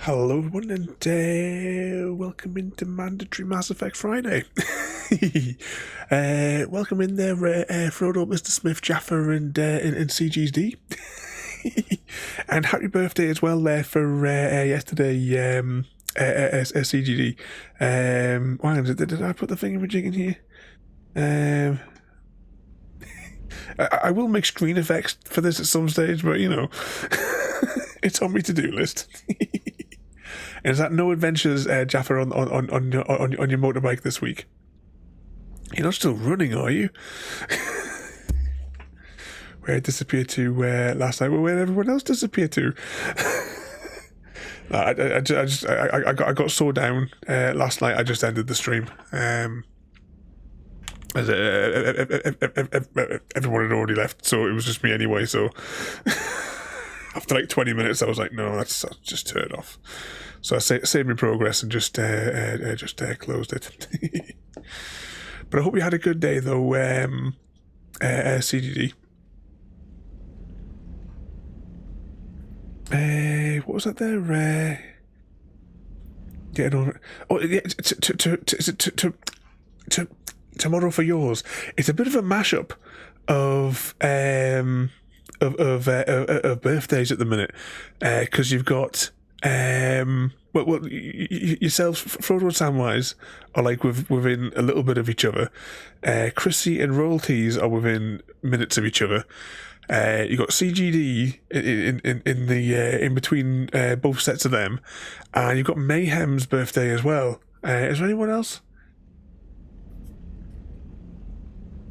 Hello everyone and welcome into Mandatory Mass Effect Friday. Welcome in there, Frodo, Mr. Smith, Jaffa and CGD. And happy birthday as well there for yesterday, CGD. Why did I put the thingamajig in here? I will make screen effects for this at some stage, but you know, it's on my to-do list. And is that no adventures, Jaffa, on your motorbike this week? You're not still running, are you? Where I disappeared to last night? Well, where everyone else disappeared to? I got so down last night. I just ended the stream. As everyone had already left, so it was just me anyway. So after like 20 minutes, I was like, no, that's just turn it off. So I saved my progress and just closed it. But I hope you had a good day though, CGD. What was that there? Getting over. Oh yeah, tomorrow for yours. It's a bit of a mashup of birthdays at the minute, because you've got yourselves, Frodo and Samwise are like within a little bit of each other. Chrissy and Royalties are within minutes of each other. You got CGD in between both sets of them, and you've got Mayhem's birthday as well. Is there anyone else?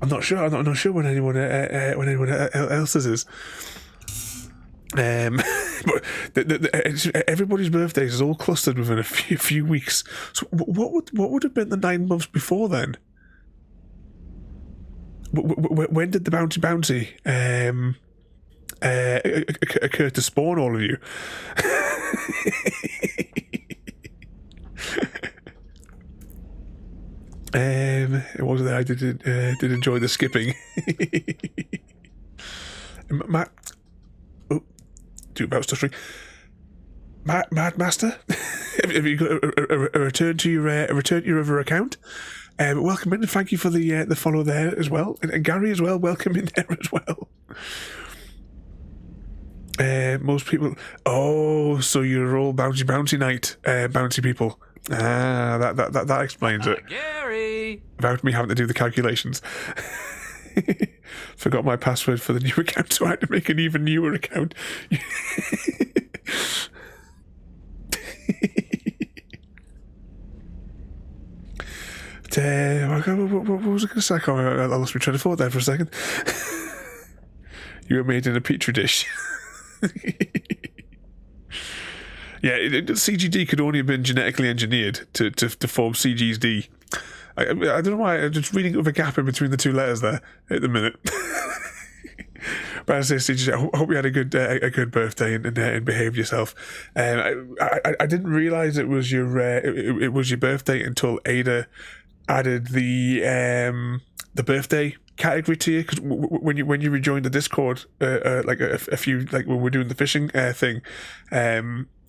I'm not sure. I'm not sure when anyone else's is. But everybody's birthdays is all clustered within a few weeks. So what would have been the 9 months before then? When did the bounty occur to spawn all of you? It wasn't that I did enjoy the skipping. Matt, do about stuttering. Mad Master, have you got a return to your other account? Welcome in and thank you for the follow there as well, and Gary as well. Welcome in there as well. Most people. Oh, so you're all bounty night bounty people. That explains it. Gary! Without me having to do the calculations. Forgot my password for the new account, so I had to make an even newer account. What was I going to say? I lost my train of thought there for a second. You were made in a petri dish. Yeah, CGD could only have been genetically engineered to form CGD. I don't know why, I'm just reading of a gap in between the two letters there at the minute. But I say, CGD, I hope you had a good birthday and behaved yourself. I didn't realise it was your birthday until Ada added the birthday category to you, because when you rejoined the Discord, like a few, like when we're doing the fishing thing,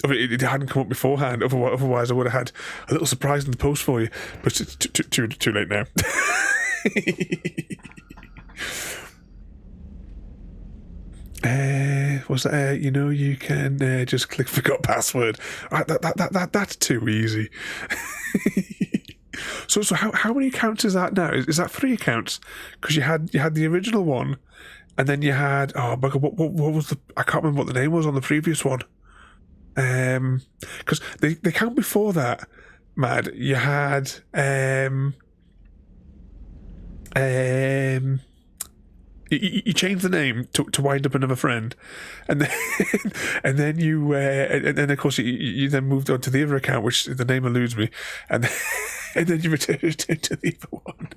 it hadn't come up beforehand. Otherwise I would have had a little surprise in the post for you, but it's too late now. was that? You can just click forgot password. That's too easy. So how many accounts is that now? Is that 3 accounts? Because you had the original one, and then you had what was the, I can't remember what the name was on the previous one. Because the account before that, Mad, you had you changed the name to wind up another friend, and then and then and then of course you then moved on to the other account, which the name eludes me, and then you returned to the other one.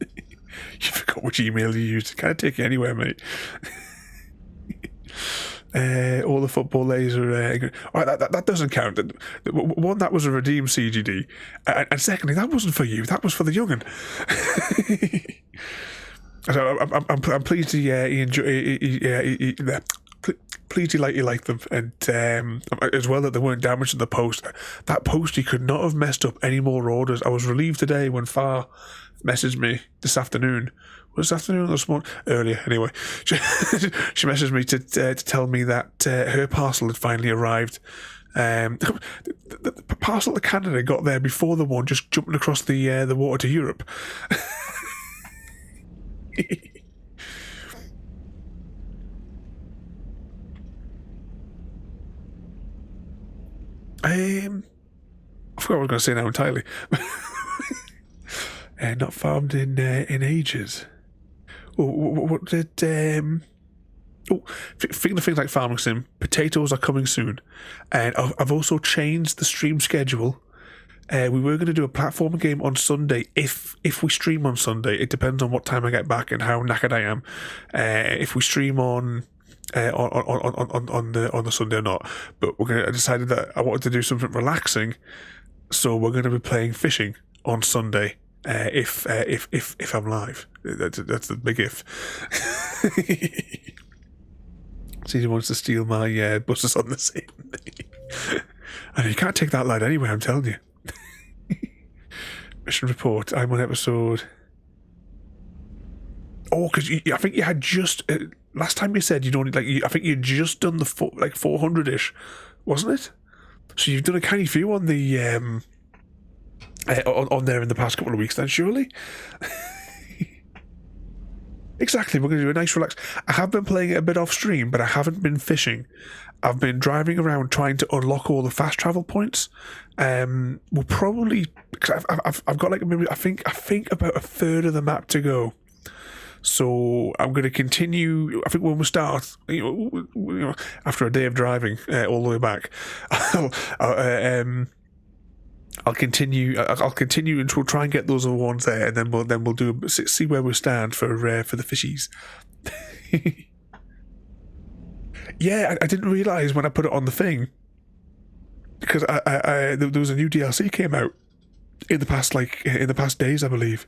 You forgot which email you used. Can't take you anywhere, mate. All the football laser. That doesn't count. One, that was a redeemed CGD, and secondly, that wasn't for you. That was for the young'un. So I'm pleased he enjoy. Pleased you like them, and as well that they weren't damaged in the post. That post, he could not have messed up any more orders. I was relieved today when Far messaged me this afternoon. Was this afternoon or this morning? Earlier, anyway. She messaged me to tell me that her parcel had finally arrived. The parcel to Canada got there before the one just jumping across the water to Europe. I forgot what I was going to say now entirely. Not farmed in ages. What did thinking of things like Farming Sim, potatoes are coming soon, and I've also changed the stream schedule. We were going to do a platform game on Sunday if we stream on Sunday. It depends on what time I get back and how knackered I am. If we stream on the Sunday or not, but I decided that I wanted to do something relaxing, so we're going to be playing fishing on Sunday. If I'm live, that's the big if. Caesar wants to steal my buses on the same day. And you can't take that lad anyway, I'm telling you. Mission report. I'm on episode. Oh, because I think you had just last time you said you'd only I think you'd just done the 400-ish, wasn't it? So you've done a canny few on the on there in the past couple of weeks then, surely? Exactly, we're going to do a nice relax. I have been playing it a bit off stream, but I haven't been fishing. I've been driving around trying to unlock all the fast travel points. We'll probably, because I've got maybe I think about a third of the map to go. So I'm going to continue. I think when we start, after a day of driving all the way back, I'll continue. And we'll try and get those other ones there, and then we'll do see where we stand for the fishies. Yeah, I didn't realise when I put it on the thing, because there was a new DLC came out in the past days, I believe.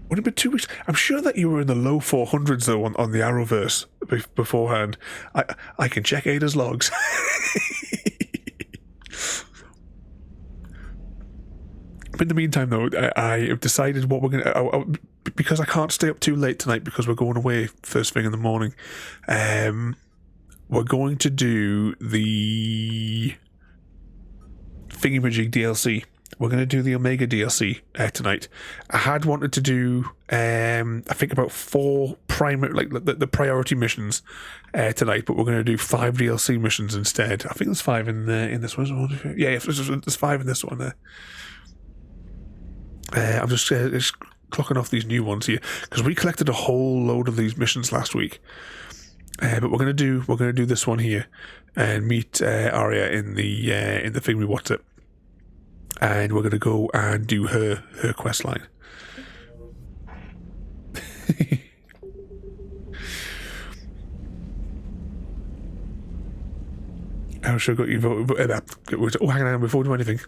Would it have been 2 weeks? I'm sure that you were in the low 400s though on the Arrowverse beforehand. I can check Ada's logs. In the meantime, though, I have decided what we're going to... because I can't stay up too late tonight because we're going away first thing in the morning. We're going to do the Thingamajig DLC. We're going to do the Omega DLC tonight. I had wanted to do, I think about 4 primary, the priority missions tonight, but we're going to do 5 DLC missions instead. I think there's 5 in this one. Yeah, there's 5 in this one there. I'm just clocking off these new ones here because we collected a whole load of these missions last week. But we're going to do this one here and meet Aria in the thing we watched it. And we're going to go and do her quest line. How should I got you voted? Oh, hang on, before we do anything.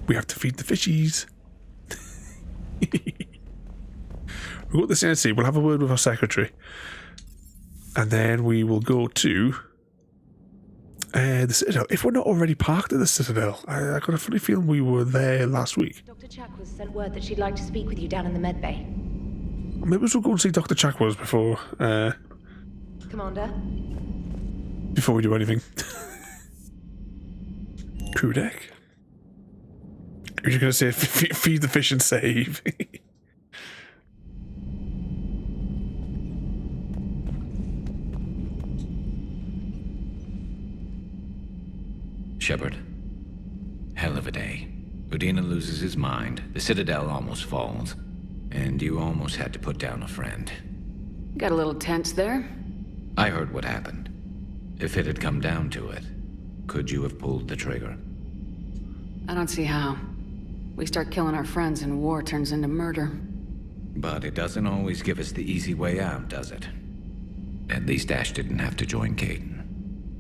We have to feed the fishies. We'll go to the CNC, we'll have a word with our secretary. And then we will go to The Citadel. If we're not already parked at the Citadel, I got a funny feeling we were there last week. Dr. Chakwas sent word that she'd like to speak with you down in the med bay. Maybe we'll go and see Dr. Chakwas before... Commander? Before we do anything. Crew deck? Are you going to say feed the fish and save? Shepard. Hell of a day. Udina loses his mind, the Citadel almost falls, and you almost had to put down a friend. Got a little tense there. I heard what happened. If it had come down to it, could you have pulled the trigger? I don't see how. We start killing our friends and war turns into murder. But it doesn't always give us the easy way out, does it? At least Ash didn't have to join Caden.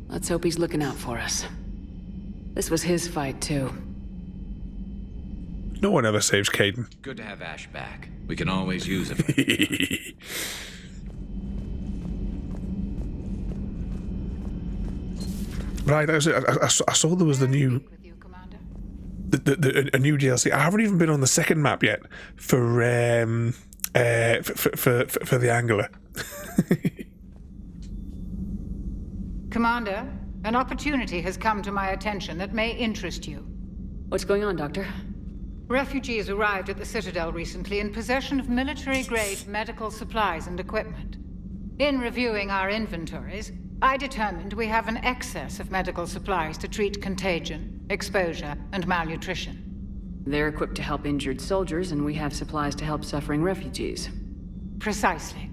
Let's hope he's looking out for us. This was his fight, too. No one ever saves Caden. Good to have Ash back. We can always use him. Right, I saw there was the new... a new DLC. I haven't even been on the second map yet for the Angler. Commander, an opportunity has come to my attention that may interest you. What's going on, Doctor? Refugees arrived at the Citadel recently in possession of military-grade medical supplies and equipment. In reviewing our inventories, I determined we have an excess of medical supplies to treat contagion, exposure, and malnutrition. They're equipped to help injured soldiers, and we have supplies to help suffering refugees. Precisely.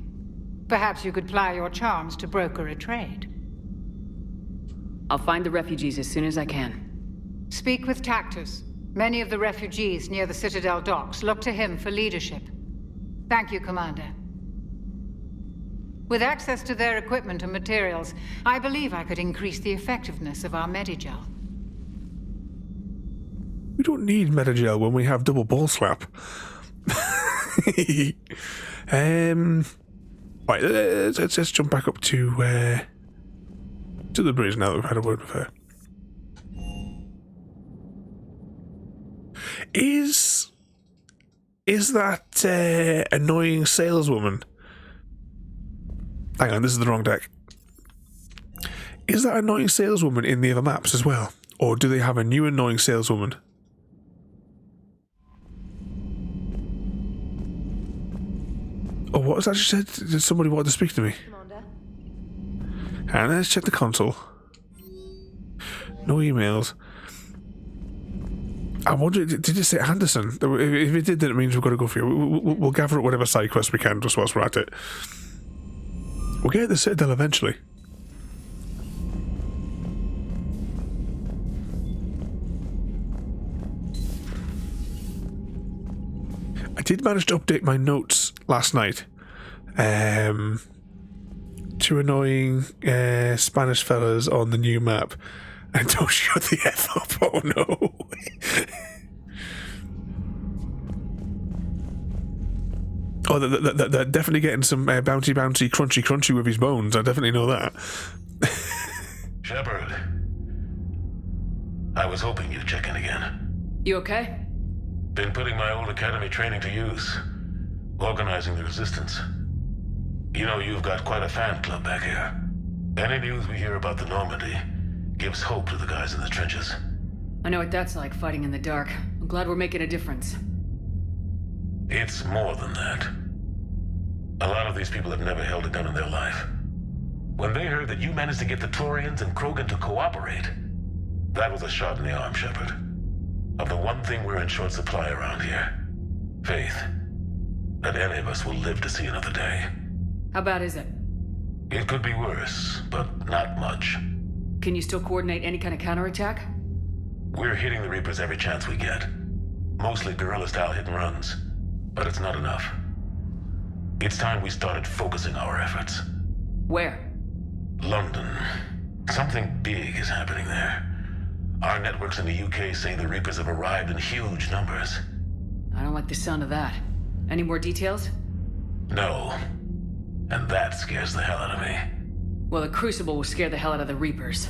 Perhaps you could ply your charms to broker a trade. I'll find the refugees as soon as I can. Speak with Tactus. Many of the refugees near the Citadel docks look to him for leadership. Thank you, Commander. With access to their equipment and materials, I believe I could increase the effectiveness of our Medigel. We don't need Medigel when we have double ball slap. Right, let's jump back up to the bridge now that we've had a word with her. Is that annoying saleswoman? Hang on, this is the wrong deck. Is that annoying saleswoman in the other maps as well? Or do they have a new annoying saleswoman? Oh, what was that she said? Did somebody want to speak to me? Commander? And let's check the console. No emails. I wonder, did it say Anderson? If it did, then it means we've got to go for it. We'll gather up whatever side quest we can just whilst we're at it. We'll get the Citadel eventually. I did manage to update my notes last night. Two annoying Spanish fellas on the new map. And don't shut the F up, oh no. Oh, they're definitely getting some bouncy, crunchy with his bones. I definitely know that. Shepard. I was hoping you'd check in again. You okay? Been putting my old academy training to use. Organizing the resistance. You know, you've got quite a fan club back here. Any news we hear about the Normandy gives hope to the guys in the trenches. I know what that's like, fighting in the dark. I'm glad we're making a difference. It's more than that. A lot of these people have never held a gun in their life. When they heard that you managed to get the Turians and Krogan to cooperate, that was a shot in the arm, Shepard. Of the one thing we're in short supply around here. Faith. That any of us will live to see another day. How bad is it? It could be worse, but not much. Can you still coordinate any kind of counterattack? We're hitting the Reapers every chance we get. Mostly guerrilla-style hit-and-runs. But it's not enough. It's time we started focusing our efforts. Where? London. Something big is happening there. Our networks in the UK say the Reapers have arrived in huge numbers. I don't like the sound of that. Any more details? No. And that scares the hell out of me. Well, the Crucible will scare the hell out of the Reapers.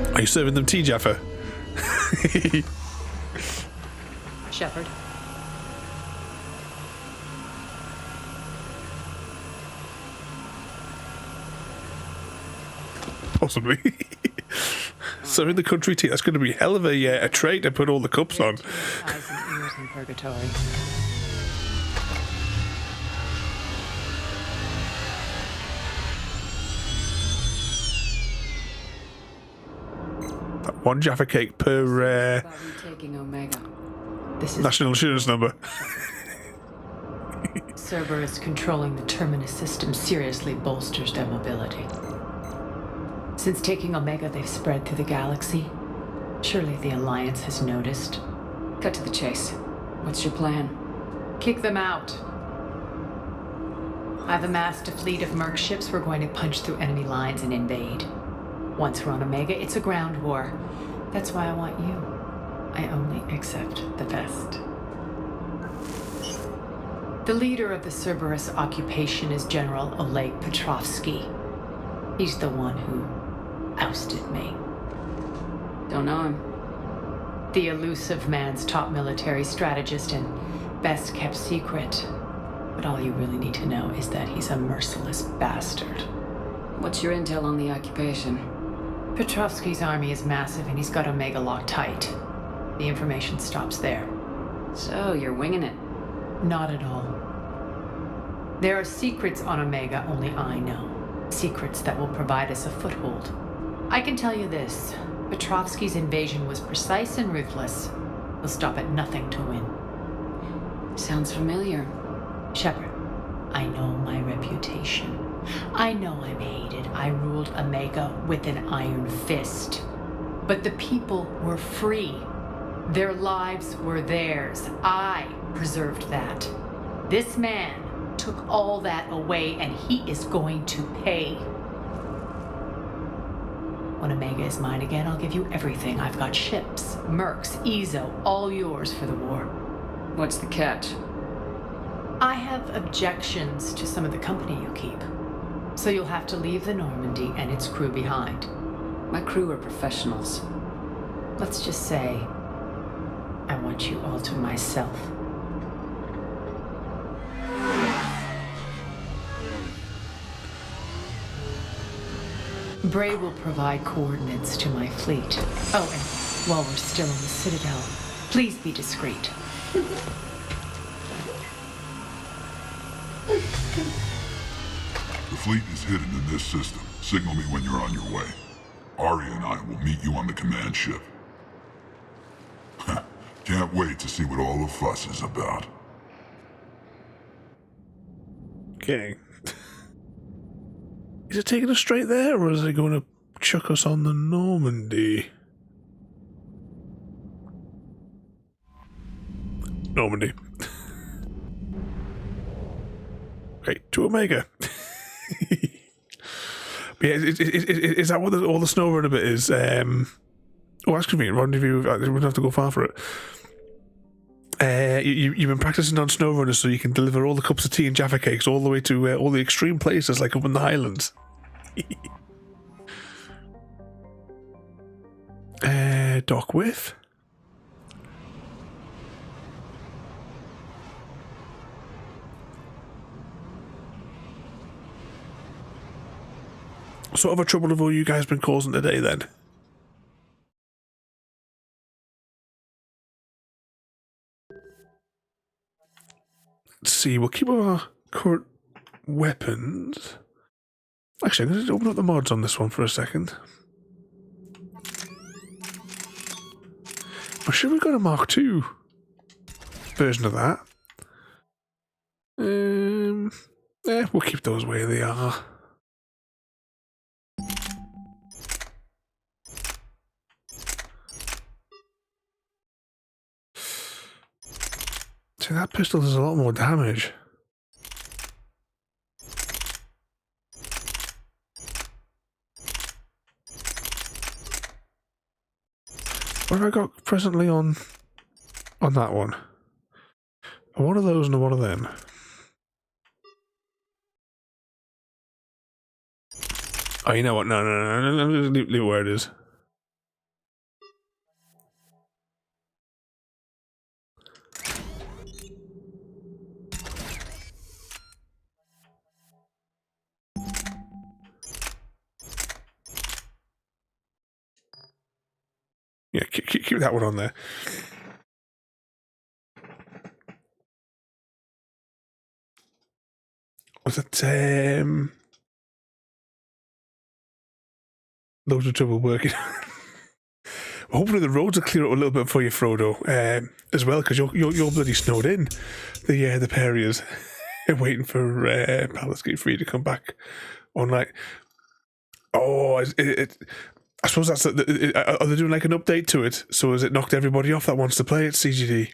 Are you serving them tea, Jaffa? Shepard. Possibly. Serving the country tea. That's going to be hell of a tray to put all the cups on. Eyes and ears in purgatory. That one Jaffa cake per About retaking Omega. This is national insurance number. Cerberus controlling the Terminus system seriously bolsters their mobility. Since taking Omega, they've spread through the galaxy. Surely the Alliance has noticed. Cut to the chase. What's your plan? Kick them out. I've amassed a fleet of merc ships. We're going to punch through enemy lines and invade. Once we're on Omega, it's a ground war. That's why I want you. I only accept the best. The leader of the Cerberus occupation is General Oleg Petrovsky. He's the one who ousted me. Don't know him. The elusive man's top military strategist and best kept secret. But all you really need to know is that he's a merciless bastard. What's your intel on the occupation? Petrovsky's army is massive and he's got Omega locked tight. The information stops there. So, you're winging it. Not at all. There are secrets on Omega only I know. Secrets that will provide us a foothold. I can tell you this. Petrovsky's invasion was precise and ruthless. He'll stop at nothing to win. Sounds familiar. Shepard, I know my reputation. I know I'm hated. I ruled Omega with an iron fist. But the people were free. Their lives were theirs. I preserved that. This man took all that away, and he is going to pay. When Omega is mine again, I'll give you everything. I've got ships, mercs, Ezo, all yours for the war. What's the catch? I have objections to some of the company you keep. So you'll have to leave the Normandy and its crew behind. My crew are professionals. Let's just say, I want you all to myself. Bray will provide coordinates to my fleet. Oh, and while we're still in the Citadel, please be discreet. The fleet is hidden in this system. Signal me when you're on your way. Aria and I will meet you on the command ship. Can't wait to see what all the fuss is about. Okay. Is it taking us straight there, or is it going to chuck us on the Normandy? Normandy. Okay, to Omega. But yeah, is that what all the SnowRunner bit is? Oh, that's convenient. Rendezvous. We wouldn't have to go far for it. You've been practicing on SnowRunner so you can deliver all the cups of tea and Jaffa cakes all the way to all the extreme places, like up in the Highlands. Dock with. What sort of a trouble have all you guys been causing today then? Let's see, we'll keep our current weapons. Actually, I'm going to open up the mods on this one for a second. I'm sure we've got a Mark II version of that. Yeah, we'll keep those where they are. See, that pistol does a lot more damage. What have I got presently on that one? One of those and one of them. Oh, you know what? No. Leave it where it is. Yeah, keep that one on there. Was it loads of trouble working? Hopefully the roads will clear up a little bit for you, Frodo, as well, because you're bloody snowed in. The Parias waiting for Palace Gate 3 to come back online. Oh, I suppose that's... Are they doing like an update to it? So has it knocked everybody off that wants to play it, CGD?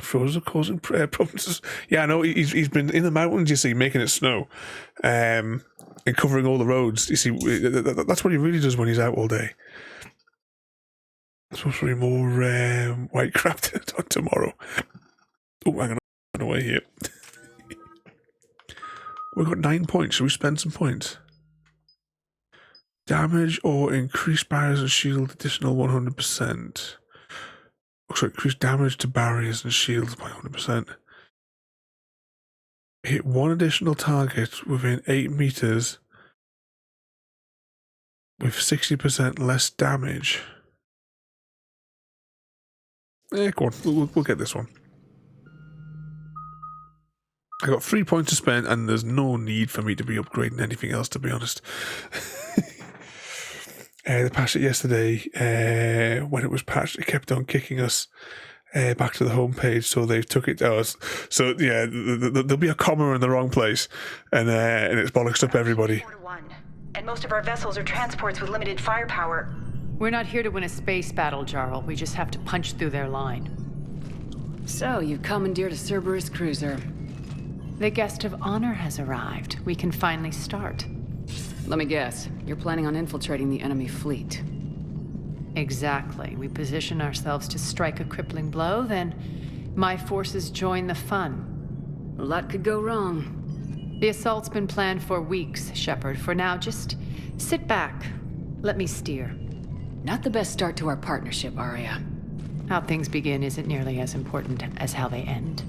Frozen causing problems. Yeah, I know, he's been in the mountains, you see, making it snow. And covering all the roads. You see, that's what he really does when he's out all day. It's supposed to be more white crap tomorrow. Oh, hang on away here. We've got 9 points. Should we spend some points? Damage or increase barriers and shield additional 100%. So increase damage to barriers and shields by 100%. Hit one additional target within 8 meters with 60% less damage. Go on, we'll get this one. I got 3 points to spend, and there's no need for me to be upgrading anything else, to be honest. They patched it yesterday. When it was patched, it kept on kicking us back to the homepage, so they took it down. So yeah, there'll be a comma in the wrong place, and it's bollocks up everybody. 4-1, and most of our vessels are transports with limited firepower. We're not here to win a space battle, Jarl. We just have to punch through their line. So, you commandeered a Cerberus cruiser. The guest of honor has arrived. We can finally start. Let me guess, you're planning on infiltrating the enemy fleet. Exactly. We position ourselves to strike a crippling blow, then my forces join the fun. A lot could go wrong. The assault's been planned for weeks, Shepard. For now, just sit back. Let me steer. Not the best start to our partnership, Aria. How things begin isn't nearly as important as how they end.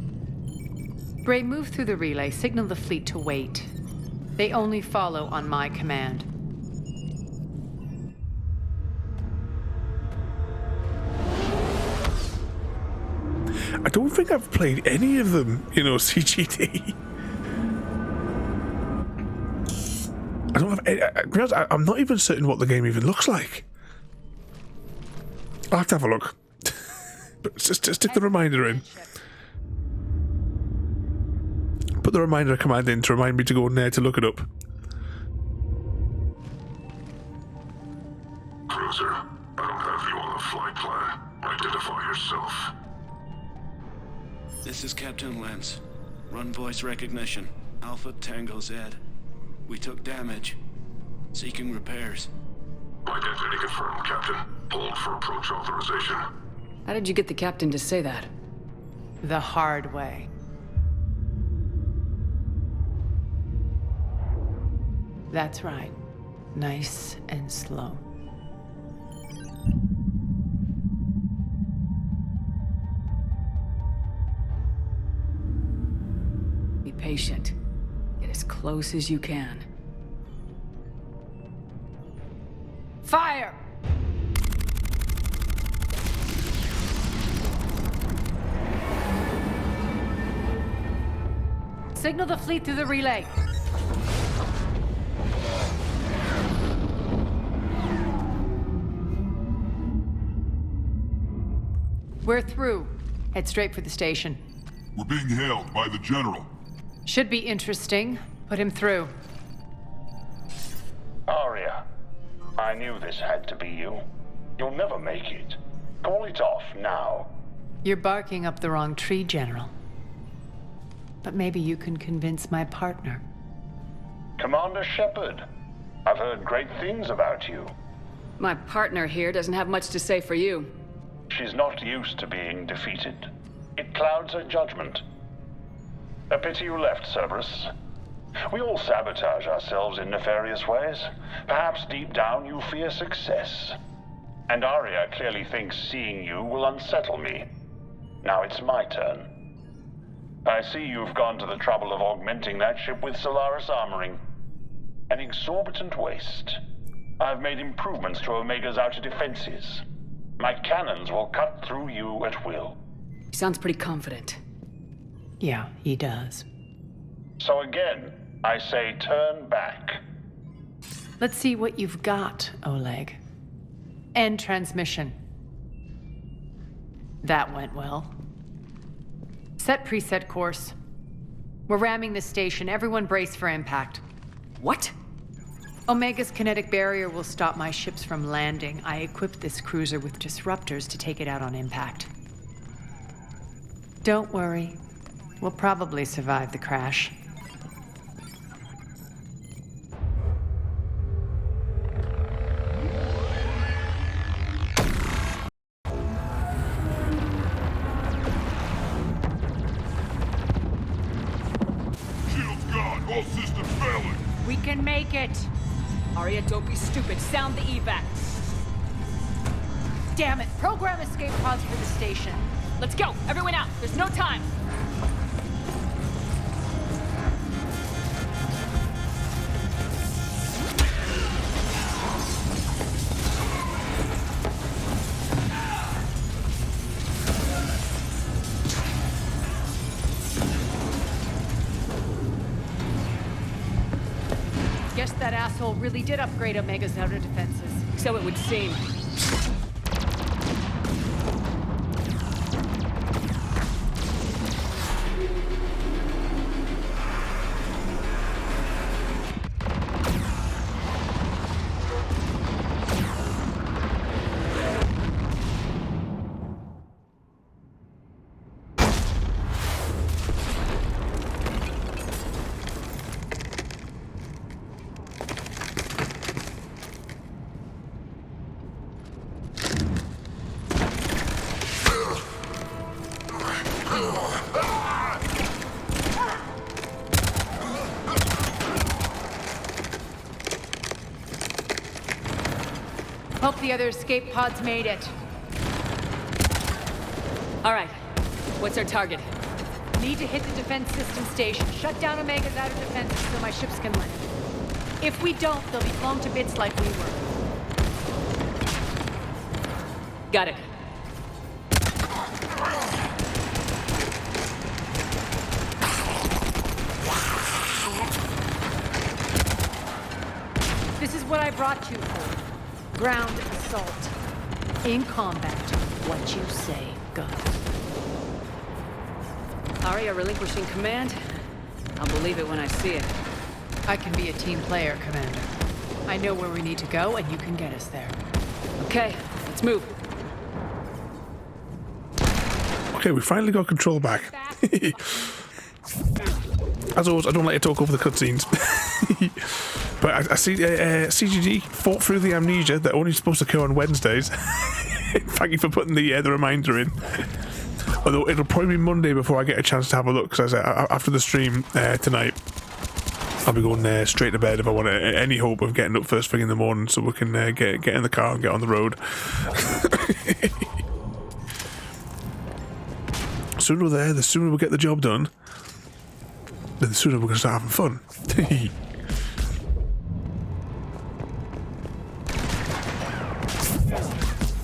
Bray, move through the relay. Signal the fleet to wait. They only follow on my command. I don't think I've played any of them, CGD. I don't have. I'm not even certain what the game even looks like. I'll have to have a look. But just stick the reminder in. Put the reminder command in to remind me to go in there to look it up. Cruiser, I don't have you on the flight plan. Identify yourself. This is Captain Lance. Run voice recognition. Alpha Tango Z. We took damage. Seeking repairs. Identity confirmed, Captain. Hold for approach authorization. How did you get the captain to say that? The hard way. That's right. Nice and slow. Be patient. Get as close as you can. Fire! Signal the fleet through the relay. We're through. Head straight for the station. We're being hailed by the General. Should be interesting. Put him through. Aria, I knew this had to be you. You'll never make it. Call it off now. You're barking up the wrong tree, General. But maybe you can convince my partner. Commander Shepard, I've heard great things about you. My partner here doesn't have much to say for you. She's not used to being defeated. It clouds her judgment. A pity you left, Cerberus. We all sabotage ourselves in nefarious ways. Perhaps deep down you fear success. And Aria clearly thinks seeing you will unsettle me. Now it's my turn. I see you've gone to the trouble of augmenting that ship with Solaris armoring. An exorbitant waste. I've made improvements to Omega's outer defenses. My cannons will cut through you at will. He sounds pretty confident. Yeah, he does. So again, I say turn back. Let's see what you've got, Oleg. End transmission. That went well. Set preset course. We're ramming the station. Everyone brace for impact. What? Omega's kinetic barrier will stop my ships from landing. I equipped this cruiser with disruptors to take it out on impact. Don't worry. We'll probably survive the crash. Shield's gone. All systems failing. We can make it! Aria, don't be stupid. Sound the evac. Damn it! Program escape pods for the station. Let's go! Everyone out! There's no time! Guess that asshole really did upgrade Omega's outer defenses. So it would seem. Hope the other escape pods made it. All right. What's our target? Need to hit the defense system station. Shut down Omega's outer defenses so my ships can land. If we don't, they'll be blown to bits like we were. Got it. This is what I brought you for. Ground assault. In combat, what you say goes. Aria relinquishing command? I'll believe it when I see it. I can be a team player, Commander. I know where we need to go, and you can get us there. Okay, let's move. Okay, we finally got control back. As always, I don't like to talk over the cutscenes. But I see CGG fought through the amnesia that only supposed to occur on Wednesdays. Thank you for putting the reminder in. Although it'll probably be Monday before I get a chance to have a look, because after the stream tonight, I'll be going straight to bed if I want any hope of getting up first thing in the morning so we can get in the car and get on the road. The sooner we're there, the sooner we get the job done, then the sooner we're going to start having fun.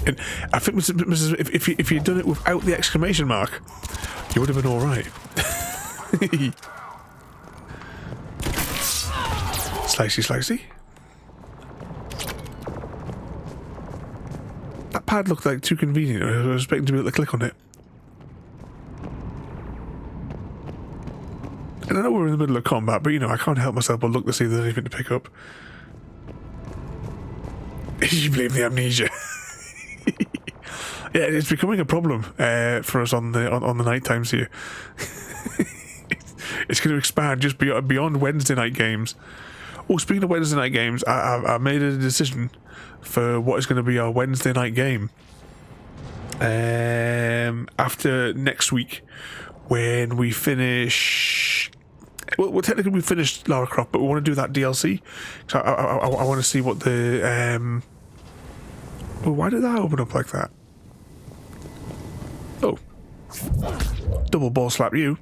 And I think, if you'd done it without the exclamation mark, you would have been all right. Slicey, slicey. That pad looked like too convenient. I was expecting to be able to click on it. And I know we're in the middle of combat, but you know, I can't help myself but look to see if there's anything to pick up. You blame the amnesia. Yeah, it's becoming a problem for us on the night times here. It's going to expand just beyond Wednesday night games. Oh, speaking of Wednesday night games, I made a decision for what is going to be our Wednesday night game. After next week, when we finish... Well, technically we finished Lara Croft, but we want to do that DLC. So I want to see what the... Well, why did that open up like that? Oh. Double ball slap you.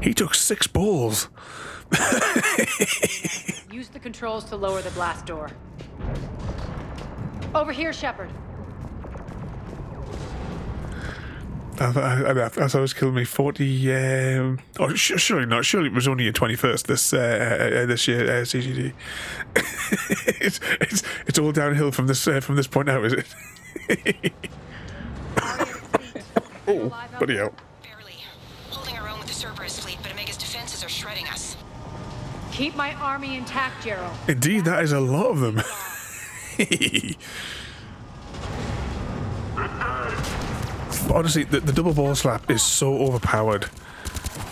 He took 6 balls. Use the controls to lower the blast door. Over here, Shepard. I thought it was killing me 40. Surely not. Surely it was only your 21st this year, CGD. it's all downhill from this point out, is it? Oh, bloody hell. Barely. Holding our own with the Cerberus fleet, but Omega's defenses are shredding us. Keep my army intact, Gerald. Indeed, that is a lot of them. But honestly, the double ball slap is so overpowered.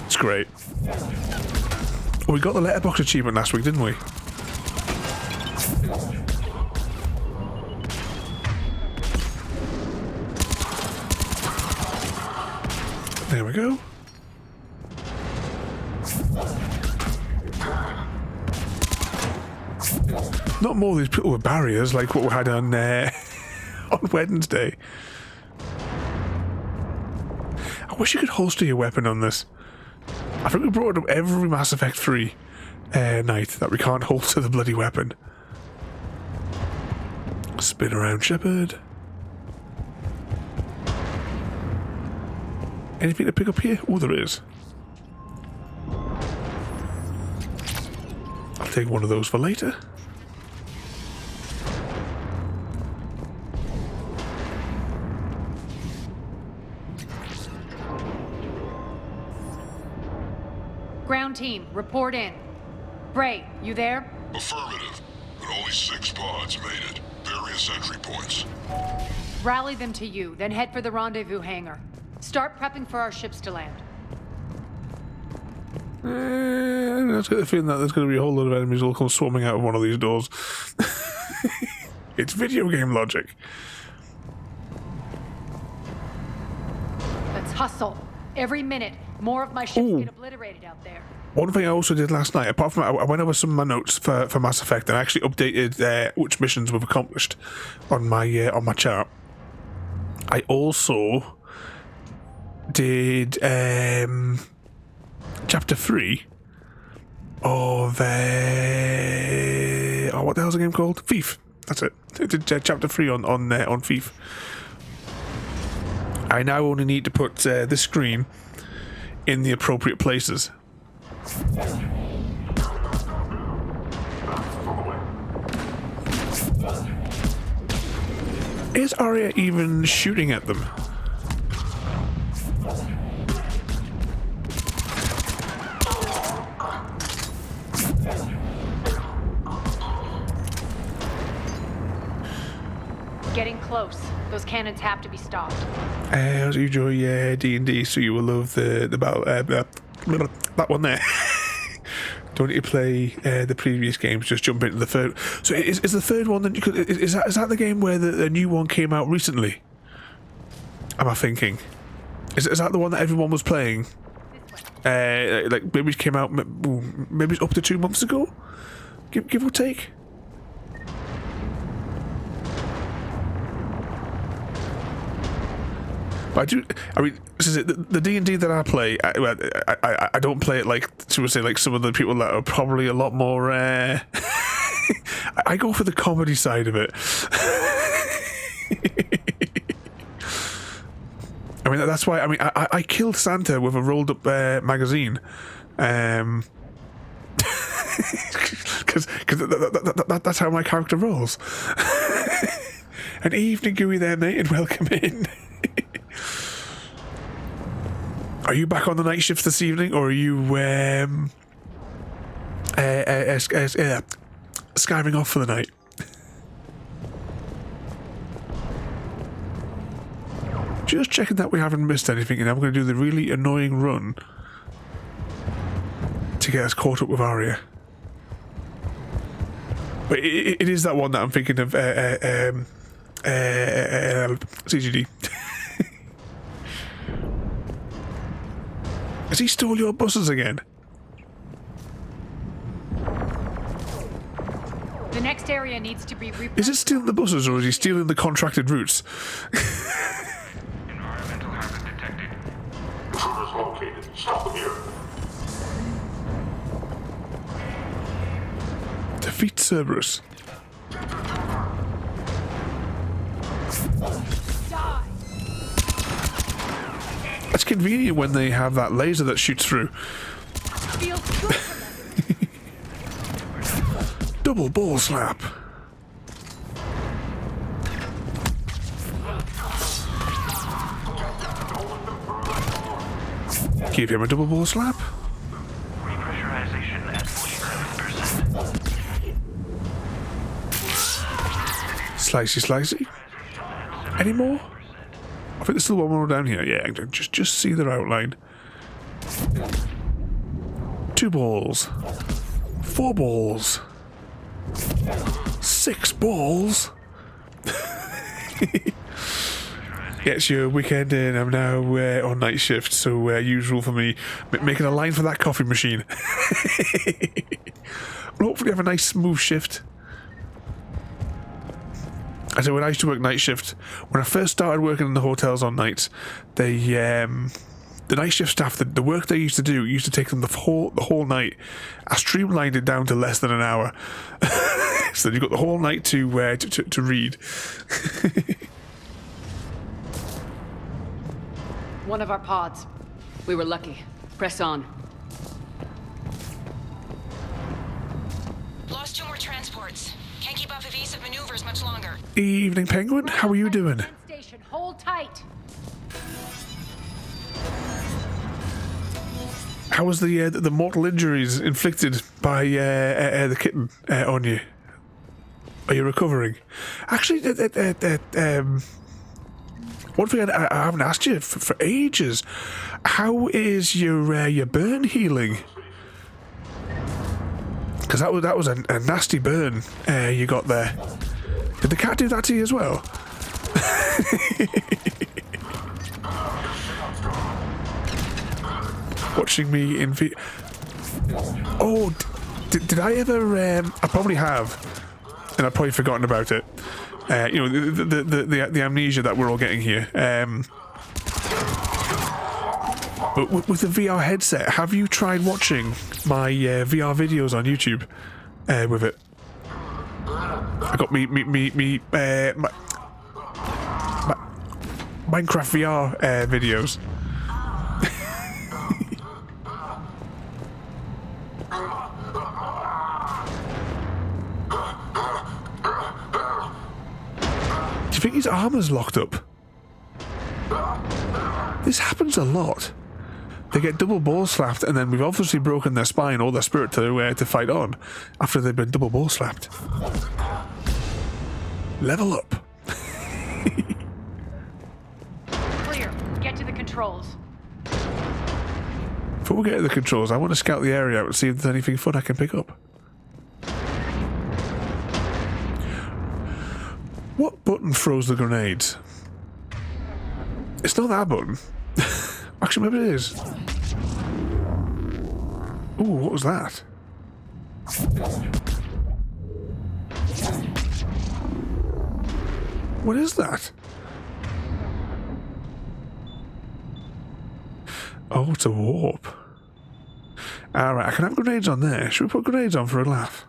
It's great. Well, we got the letterbox achievement last week, didn't we? There we go. Not more of these people with barriers like what we had on on Wednesday. I wish you could holster your weapon on this. I think we brought it up every Mass Effect 3 night that we can't holster the bloody weapon. Spin around, Shepard. Anything to pick up here? Oh, there is. I'll take one of those for later. Ground team, report in. Bray, you there? Affirmative, but only 6 pods made it. Various entry points. Rally them to you, then head for the rendezvous hangar. Start prepping for our ships to land. I've got the feeling that there's going to be a whole lot of enemies all come swarming out of one of these doors. It's video game logic. Let's hustle. Every minute, more of my ships get obliterated out there. One thing I also did last night, apart from I went over some of my notes for Mass Effect and I actually updated which missions we've accomplished on my chart. I also did chapter 3 of what the hell's the game called? Thief. That's it. I did chapter 3 on Thief. I now only need to put this screen in the appropriate places. Is Aria even shooting at them? Getting close. Those cannons have to be stopped. As you enjoy D&D, so you will love the battle. That one there. Don't need to play the previous games. Just jump into the third. So is the third one that you could? Is that the game where the new one came out recently? Am I thinking? Is that the one that everyone was playing? Like maybe it came out. Maybe it's up to 2 months ago. Give or take. I mean, this is it. The D&D that I play, I don't play it like, should we say, like some of the people that are probably a lot more. I go for the comedy side of it. I mean, that's why. I mean, I killed Santa with a rolled up magazine, because that's how my character rolls. An evening, Gooey, there, mate, and welcome in. Are you back on the night shifts this evening, or are you skiving off for the night? Just checking that we haven't missed anything, and I'm going to do the really annoying run to get us caught up with Aria. But it is that one that I'm thinking of. CGD. Has he stole your buses again? The next area needs to be Is it stealing the buses, or is he stealing the contracted routes? Environmental hazard detected. Intruders located. Stop them here. Cerberus. It's convenient when they have that laser that shoots through. Double ball slap. Give him a double ball slap. Repressurization at 47%. Slicey. Any more? I think there's still one more down here. Yeah, just see their outline. 2 balls. 4 balls. 6 balls. Yeah, it's your weekend and I'm now on night shift, so usual for me, making a line for that coffee machine. We'll hopefully have a nice smooth shift. I said when I used to work night shift, when I first started working in the hotels on nights, the night shift staff, the work they used to do used to take them the whole night. I streamlined it down to less than an hour, so you've got the whole night to read. One of our pods. We were lucky. Press on. Lost 2 more transports. Can't keep up evasive maneuvers much longer. Evening, Penguin. How are you doing? Station, hold tight. How was the mortal injuries inflicted by the kitten on you? Are you recovering? Actually, one thing I haven't asked you for ages. How is your burn healing? Because that was a nasty burn you got there. Did the cat do that to you as well? Watching me in Oh, did I ever? I probably have, and I've probably forgotten about it. You know, the amnesia that we're all getting here. But with the VR headset, have you tried watching my VR videos on YouTube with it? I got my Minecraft VR videos. Do you think his armour's locked up? This happens a lot. They get double ball slapped, and then we've obviously broken their spine or their spirit to fight on after they've been double ball slapped. Level up. Clear. Get to the controls. Before we get to the controls, I want to scout the area out and see if there's anything fun I can pick up. What button throws the grenades? It's not that button. Actually, maybe it is. Ooh, what was that? What is that? Oh, it's a warp. Alright, I can have grenades on there. Should we put grenades on for a laugh?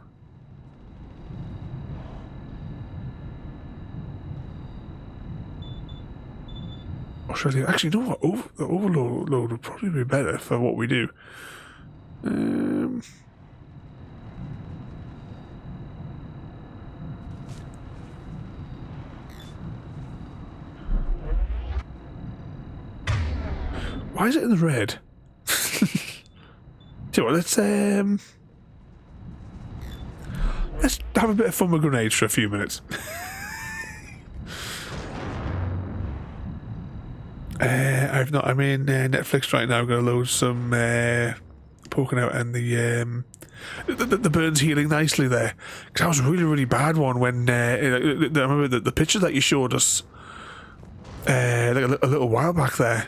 Or should I do? Actually, you know what? The overload would probably be better for what we do. Why is it in the red? Do you know what, let's have a bit of fun with grenades for a few minutes. I'm in Netflix right now. I'm going to load some poking out, and the burn's healing nicely there. Because that was a really bad one when I remember the picture that you showed us like a little while back there.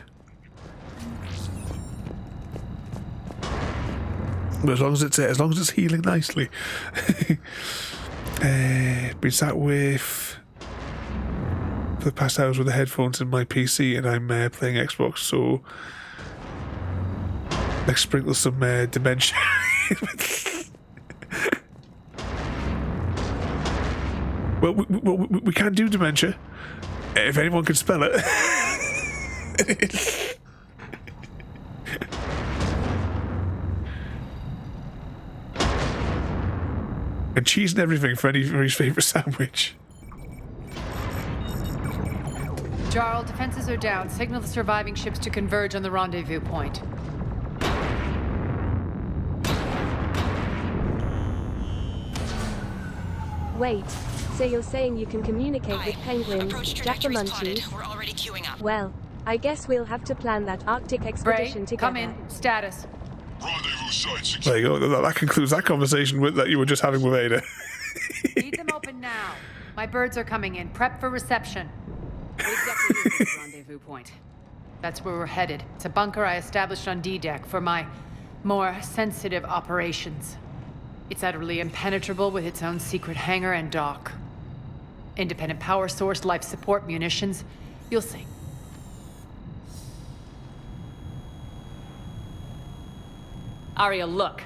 But as long as it's healing nicely. Been sat with for the past hours with the headphones in my PC, and I'm playing Xbox, so let's sprinkle some dementia. Well, we can do dementia. If anyone can spell it. And cheese and everything for his favourite sandwich. Jarl, defenses are down. Signal the surviving ships to converge on the rendezvous point. Wait, so you're saying you can communicate with penguins, Jaffa Munchies? We're already queuing up. Well, I guess we'll have to plan that Arctic expedition together. Come in. Status. Rendezvous site There you go. That concludes that conversation that you were just having with Ada. Leave them open now. My birds are coming in. Prep for reception. What exactly is this rendezvous point? That's where we're headed. It's a bunker I established on D-Deck for my more sensitive operations. It's utterly impenetrable with its own secret hangar and dock. Independent power source, life support, munitions. You'll see. Aria, look.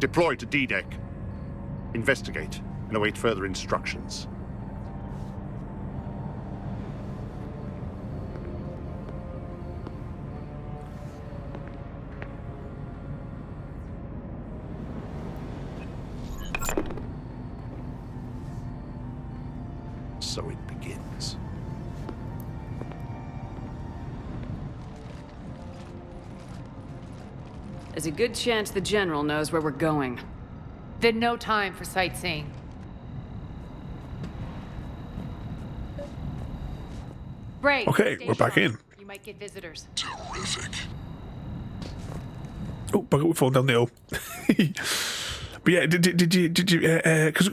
Deploy to D-Deck. Investigate and await further instructions. So it begins. There's a good chance the General knows where we're going. Then no time for sightseeing. Great. Okay, Stay we're back sharp. in. You might get visitors. Terrific. Oh, bugger, we fall down the hill. But yeah, did you? Because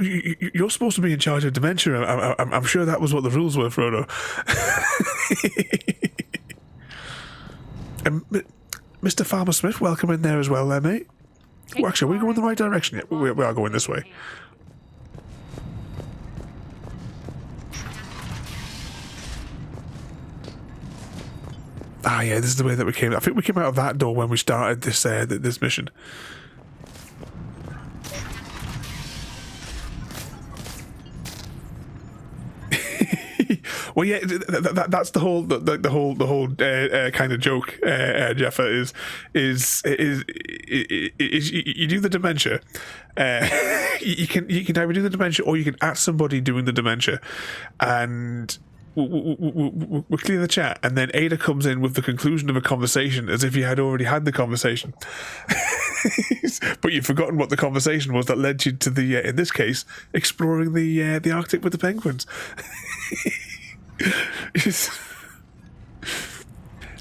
you're supposed to be in charge of dementia. I'm sure that was what the rules were, Frodo. Mr. Farmer Smith, welcome in there as well, there, mate. Oh, actually, are we going in the right direction? Yeah, we are going this way. Ah, yeah, this is the way that we came. I think we came out of that door when we started this this mission. Well, yeah, that's the whole kind of joke, Jaffa, is you do the dementia. You can either do the dementia or you can ask somebody doing the dementia, and we're clearing the chat, and then Ada comes in with the conclusion of a conversation as if you had already had the conversation. But you've forgotten what the conversation was that led you to the, in this case, exploring the Arctic with the penguins.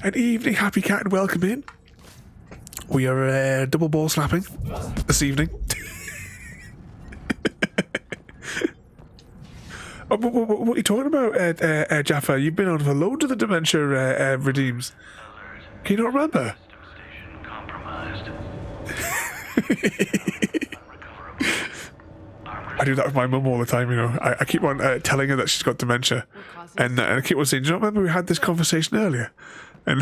An evening, Happy Cat, and welcome in. We are double ball slapping this evening. What are you talking about, Jaffa? You've been on for loads of the dementia redeems. Can you not remember? I do that with my mum all the time, you know. I keep on telling her that she's got dementia. And I keep on saying, do you not remember we had this conversation earlier? And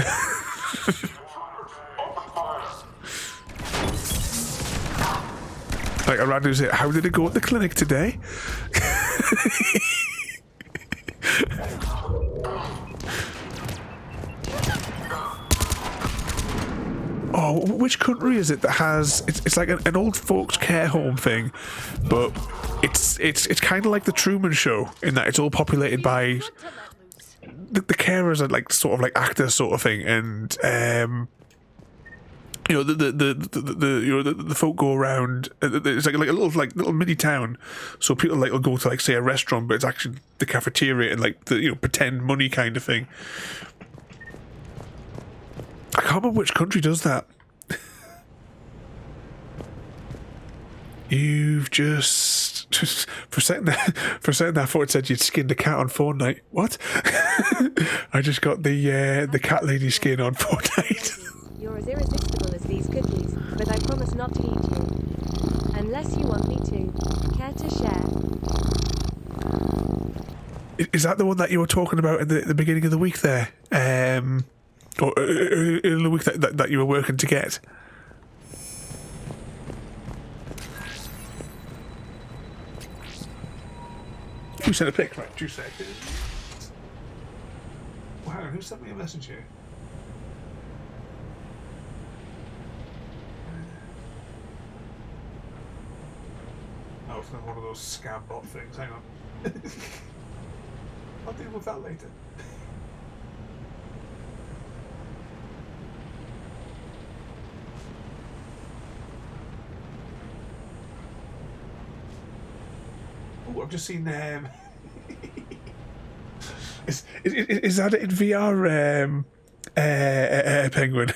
like a random say, how did it go at the clinic today? Oh, which country is it that has? It's like an old folks care home thing, but it's kind of like the Truman Show in that it's all populated by the carers are like sort of like actors sort of thing, and you know the folk go around. It's like a little mini town, so people like will go to like say a restaurant, but it's actually the cafeteria and like the pretend money kind of thing. I can't remember which country does that. You've just for a second there, I thought it said you'd skinned a cat on Fortnite. What? I just got the cat lady skin on Fortnite. You're as irresistible as these cookies, but I promise not to eat you. Unless you want me to. Care to share? Is that the one that you were talking about in the beginning of the week there? Or in the week that you were working to get. Who sent a pic? Right, 2 seconds. Wow, who sent me a message here? Oh, it's one of those scam bot things. Hang on. I'll deal with that later. Oh, I've just seen. Is that in VR? Penguin.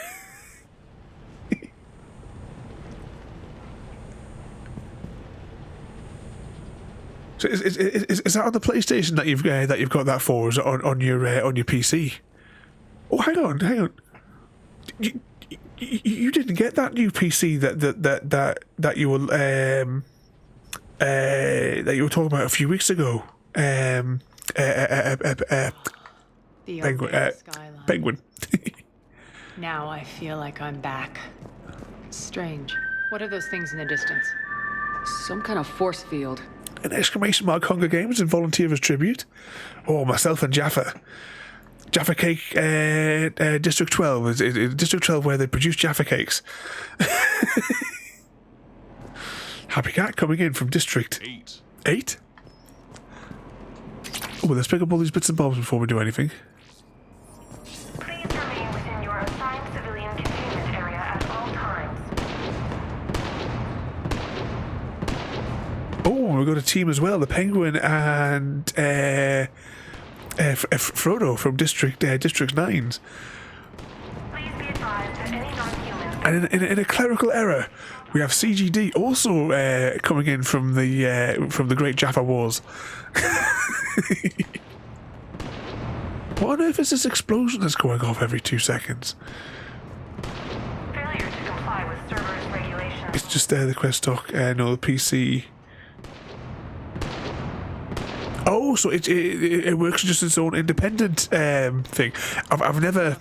So is that on the PlayStation that you've got that for? Or is it on your PC? Oh, hang on. You didn't get that new PC that you were talking about a few weeks ago. Penguin. Now I feel like I'm back. Strange. What are those things in the distance? Some kind of force field. An exclamation mark Hunger Games and volunteer's tribute. Oh, myself and Jaffa. Jaffa Cake, District 12. Is District 12 where they produce Jaffa Cakes. Happy Cat coming in from District 8. Oh, let's pick up all these bits and bobs before we do anything. Please remain within your assigned civilian containment area at all times. Oh, we've got a team as well. The Penguin and Frodo from District 9. Please be advised that any non-humans... And in a clerical error, we have CGD also coming in from the Great Jaffa Wars. What on earth is this explosion that's going off every 2 seconds? Failure to comply with server's regulations. It's just the quest stock. No, the PC. Oh, so it works just its own independent thing. I've never.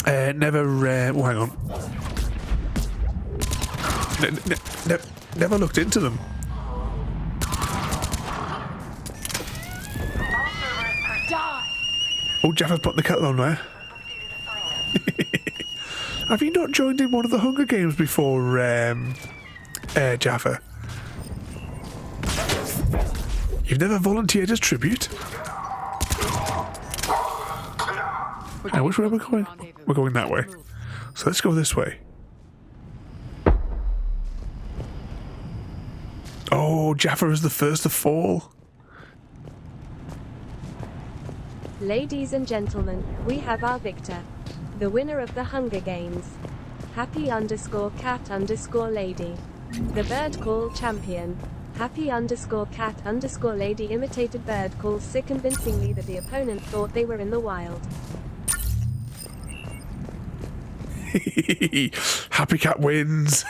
Oh, hang on. Never looked into them. Oh, Jaffa's putting the kettle on there. Have you not joined in one of the Hunger Games before, Jaffa? You've never volunteered as tribute? Which way are we going? We're going that way. So let's go this way. Oh, Jaffa is the first to fall. Ladies and gentlemen, we have our victor. The winner of the Hunger Games. Happy_cat_lady. The bird call champion. Happy_cat_lady imitated bird calls so convincingly that the opponent thought they were in the wild. Happy Cat wins.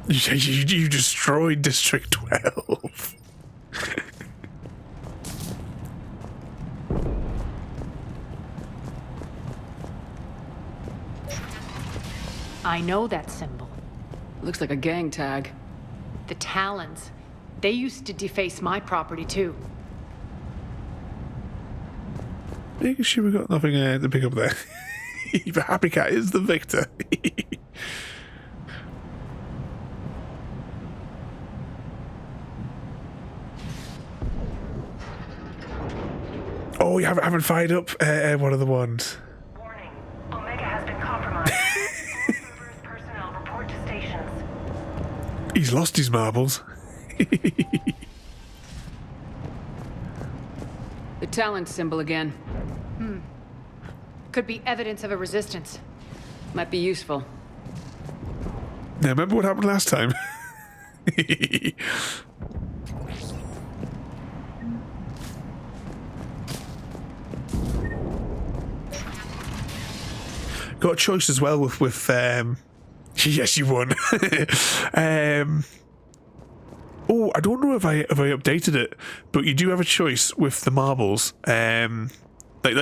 You destroyed District 12. I know that symbol. Looks like a gang tag. The Talons. They used to deface my property too. Making sure we got nothing to pick up there. The Happy Cat is the victor. Oh, you haven't fired up one of the ones. Warning. Omega has been compromised. Server's personnel report to stations. He's lost his marbles. The Talon symbol again. Could be evidence of a resistance. Might be useful. Now, remember what happened last time? Got a choice as well with yes, you won. Oh, I don't know if I updated it, but you do have a choice with the marbles. When we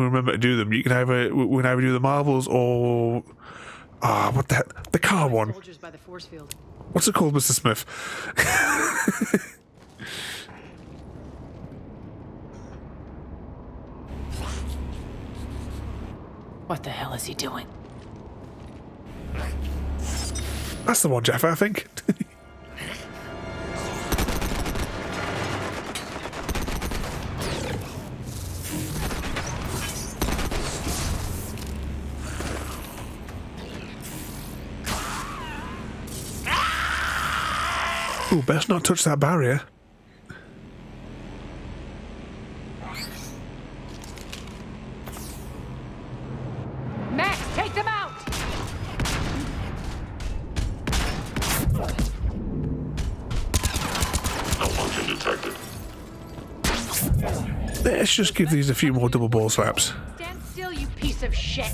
remember to do them, you can either do the marbles or what the car one. Soldiers by the force field. What's it called, Mr. Smith? What the hell is he doing? That's the one, Jeff, I think. Ooh, best not touch that barrier. Max, take them out! Malfunction detected. Let's just give these a few more double ball slaps. Stand still, you piece of shit!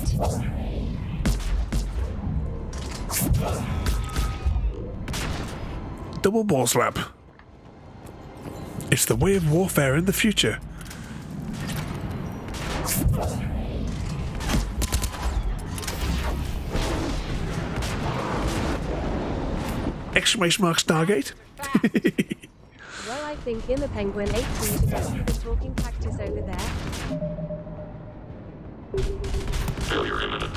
Double ball slap. It's the way of warfare in the future. Exclamation mark Stargate. Well, I think in the Penguin 18 to go through the talking practice over there. Failure imminent.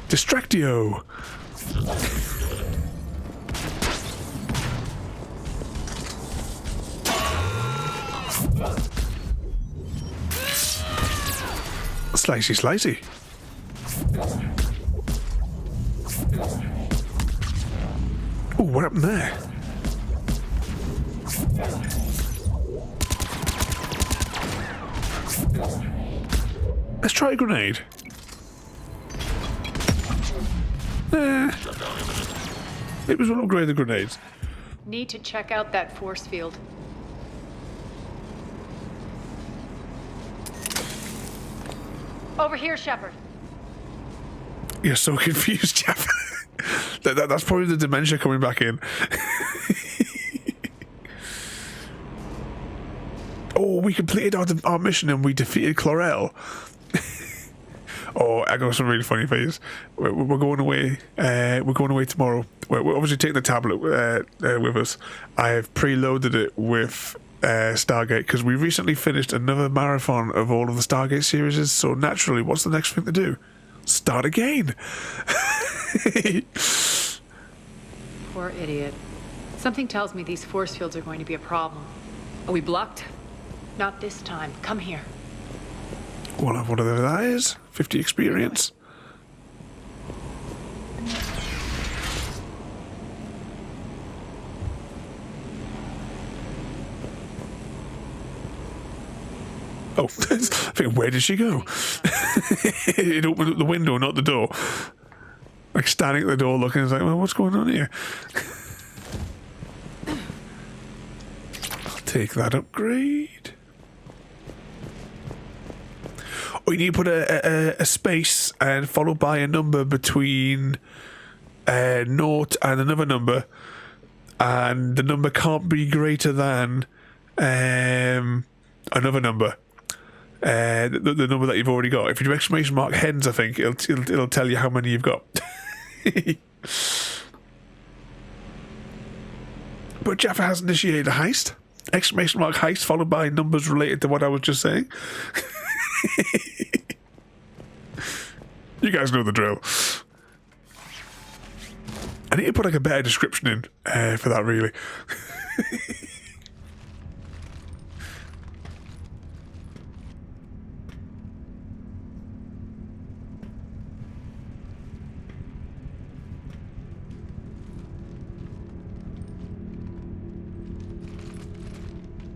Distractio. Slicey, slicey. Oh, what happened there? Let's try a grenade. It was we'll upgrade the grenades. Need to check out that force field. Over here, Shepard. You're so confused, Jeff. That's probably the dementia coming back in. Oh, we completed our mission and we defeated Chlorel. Oh, I got some really funny face. We're going away. We're going away tomorrow. We're obviously taking the tablet with us. I've preloaded it with Stargate because we recently finished another marathon of all of the Stargate series. So naturally, what's the next thing to do? Start again. Poor idiot. Something tells me these force fields are going to be a problem. Are we blocked? Not this time. Come here. We'll have whatever that is. 50 experience. Oh, I think, where did she go? It opened up the window, not the door. Like standing at the door looking, it's like, well, what's going on here? I'll take that upgrade. Oh, you need to put a space and followed by a number between 0 and another number, and the number can't be greater than another number. The number that you've already got. If you do exclamation mark hens, I think it'll tell you how many you've got. But Jaffa has initiated a heist. Exclamation mark heist followed by numbers related to what I was just saying. You guys know the drill. I need to put like a better description in for that, really.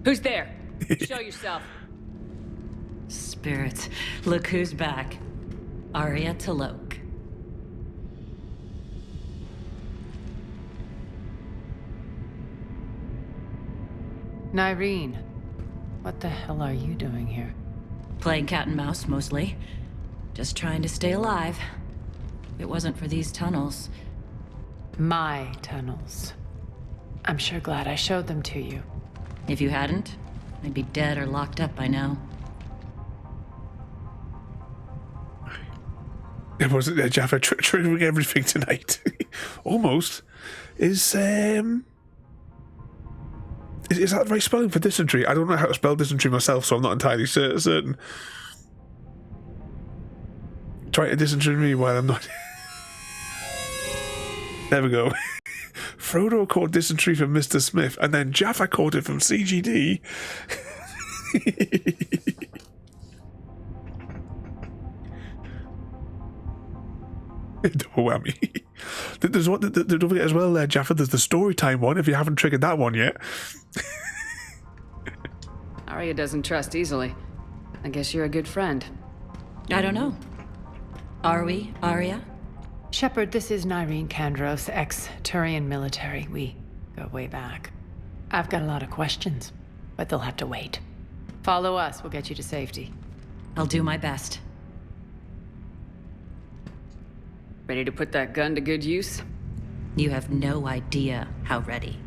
Who's there? Show yourself. Spirits, look who's back. Aria Talok. Nyreen, what the hell are you doing here? Playing cat and mouse, mostly. Just trying to stay alive. If it wasn't for these tunnels. My tunnels. I'm sure glad I showed them to you. If you hadn't, I'd be dead or locked up by now. It wasn't there, Jaffa, triggering everything tonight. Almost. Is that the right spelling for dysentery? I don't know how to spell dysentery myself, so I'm not entirely certain. Try to dysentery me while I'm not. There we go. Frodo caught dysentery from Mr. Smith, and then Jaffa caught it from CGD. Double whammy. There's one. Don't forget as well, Jaffa. There's the story time one. If you haven't triggered that one yet. Aria doesn't trust easily. I guess you're a good friend. I don't know. Are we, Aria? Shepard, this is Nyreen Kandros, ex-Turian military. We go way back. I've got a lot of questions, but they'll have to wait. Follow us. We'll get you to safety. I'll do my best. Ready to put that gun to good use? You have no idea how ready.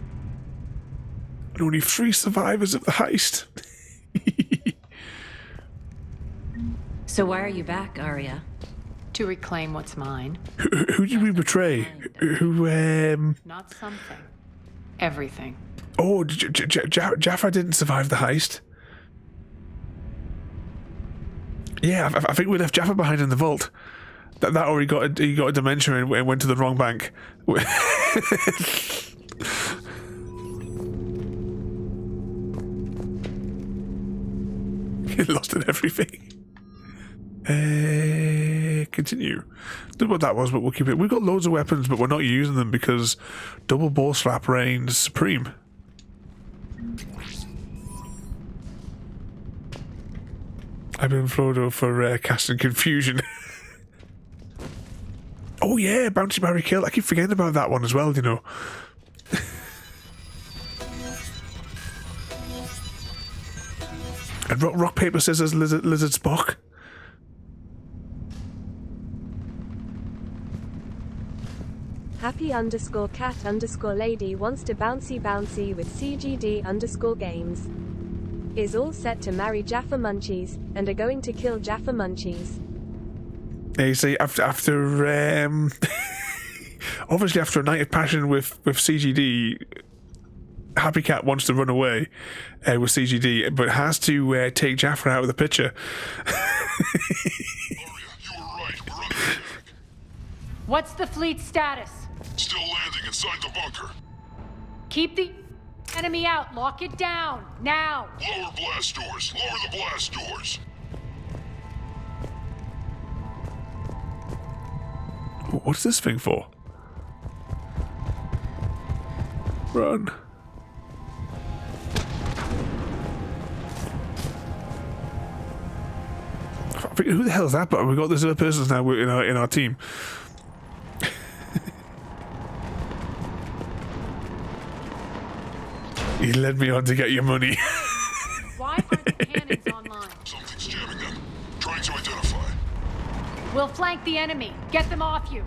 And only 3 survivors of the heist. So why are you back, Aria? To reclaim what's mine. Who did we betray? Not something. Everything. Oh, Jaffa didn't survive the heist. Yeah, I think we left Jaffa behind in the vault. That or he got a dementia and went to the wrong bank. He lost in everything. Continue. Don't know what that was, but we'll keep it. We've got loads of weapons, but we're not using them because double ball slap reigns supreme. I've been Frodo for casting confusion. Oh yeah, Bounty Barry Kill. I keep forgetting about that one as well, you know. And rock, paper, scissors, lizard Spock. Happy_cat_lady wants to bouncy with CGD_games. Is all set to marry Jaffa Munchies, and are going to kill Jaffa Munchies. Yeah, you see, after obviously after a night of passion with CGD, Happy Cat wants to run away with CGD, but has to take Jaffa out of the picture. What's the fleet status? Still landing inside the bunker. Keep the enemy out. Lock it down. Now. Lower blast doors. Lower the blast doors. What's this thing for? Run. Who the hell is that? But we've got this other person now in our team. He led me on to get your money. Why aren't the cannons online? Something's jamming them. Trying to identify. We'll flank the enemy. Get them off you.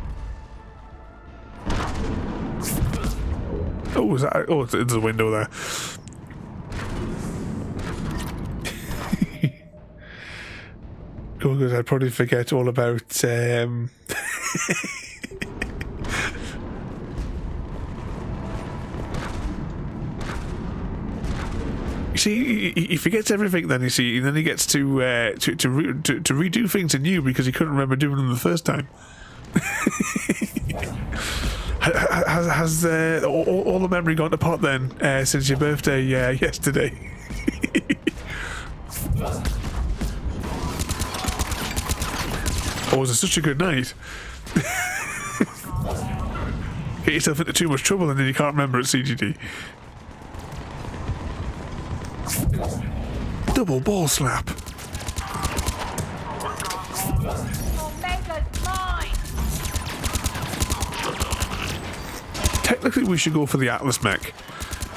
Oh, is that? Oh, it's a window there. Cool, because I'd probably forget all about. See, he forgets everything. Then you see, and then he gets to redo things anew because he couldn't remember doing them the first time. Has all the memory gone to pot then since your birthday yesterday? Oh, was it such a good night? Get yourself into too much trouble and then you can't remember at CGD. Double ball slap. Omega's mine. Technically, we should go for the Atlas mech,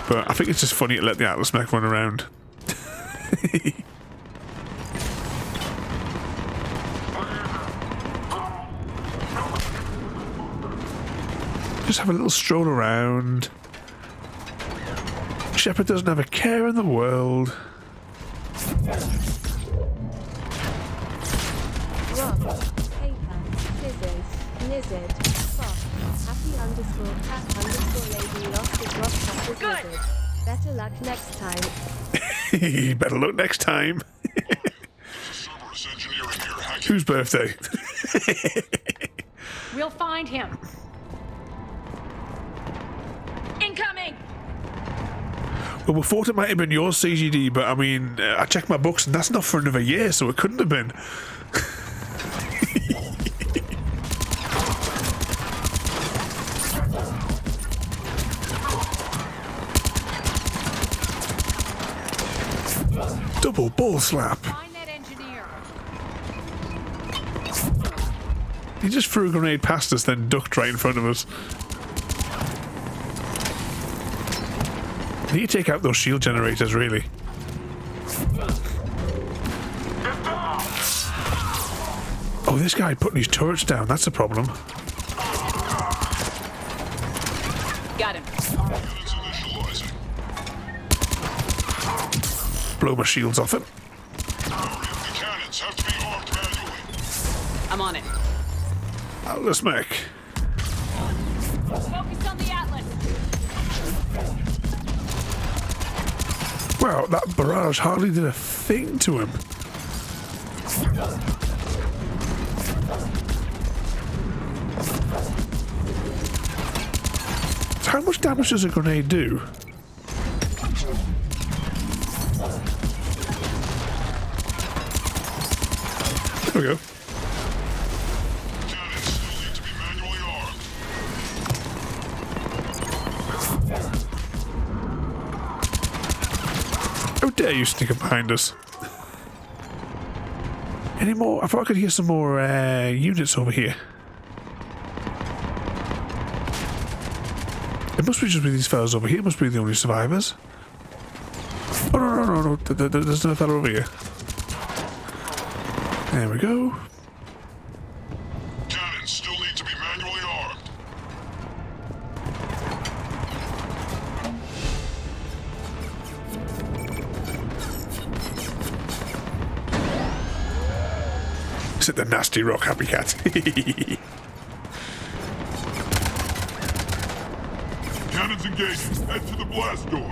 but I think it's just funny to let the Atlas mech run around. Just have a little stroll around. Shepard doesn't have a care in the world. Rock, paper, scissors, lizard, fox, happy_cat_lady lost his rock paper's lizard. Better luck next time. Better luck next time. Whose birthday? We'll find him. Incoming! Well, we thought it might have been your CGD, but I mean, I checked my books and that's not for another year, so it couldn't have been. Double ball slap. Find that engineer. He just threw a grenade past us, then ducked right in front of us. Need to take out those shield generators, really. Oh, this guy putting his turrets down, that's a problem. Got him. Blow my shields off him. I'm on it. Out the smack. Focus on the Atlas. Wow, that barrage hardly did a thing to him. So how much damage does a grenade do? There we go. How dare you sneak up behind us? Any more? I thought I could hear some more units over here. It must be just be these fellas over here. It must be the only survivors. Oh, no. There's another fella over here. There we go. Cannons still need to be manually armed. Is it the nasty rock happy cat? Cannons engaged. Head to the blast door.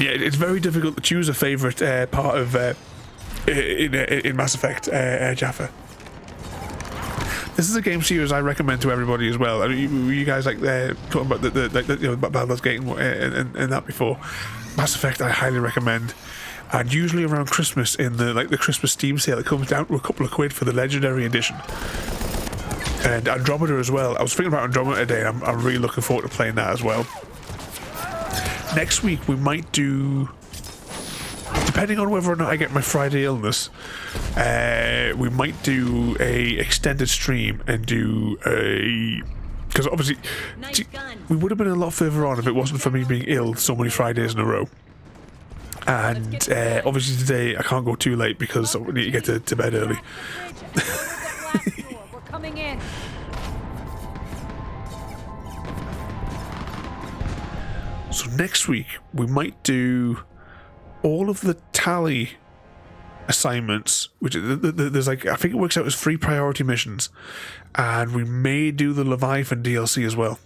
Yeah, it's very difficult to choose a favourite part of in Mass Effect, Jaffa. This is a game series I recommend to everybody as well. I mean, you guys like talking about the Baldur's Gate and that before. Mass Effect I highly recommend, and usually around Christmas in the Christmas Steam sale, it comes down to a couple of quid for the Legendary Edition. And Andromeda as well. I was thinking about Andromeda today, and I'm really looking forward to playing that as well. Next week we might do, depending on whether or not I get my Friday illness, we might do a extended stream and do a, because obviously we would have been a lot further on if it wasn't for me being ill so many Fridays in a row. And obviously today I can't go too late because I need to get to bed early. We're coming in. So next week we might do all of the tally assignments, which there's like, I think it works out as 3 priority missions, and we may do the Leviathan DLC as well.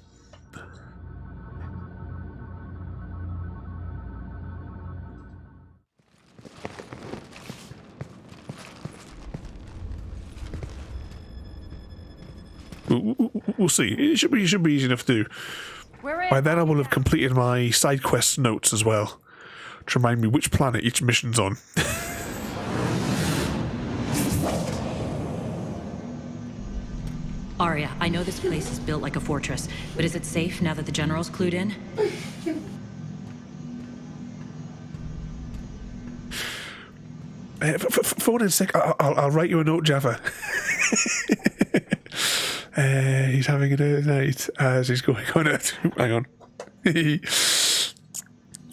We'll see. It should be easy enough to do. By then I will have completed my side quest notes as well, to remind me which planet each mission's on. Aria, I know this place is built like a fortress, but is it safe now that the General's clued in? For 1 sec, I'll write you a note, Jaffa. He's having a day night as he's going on it. Hang on.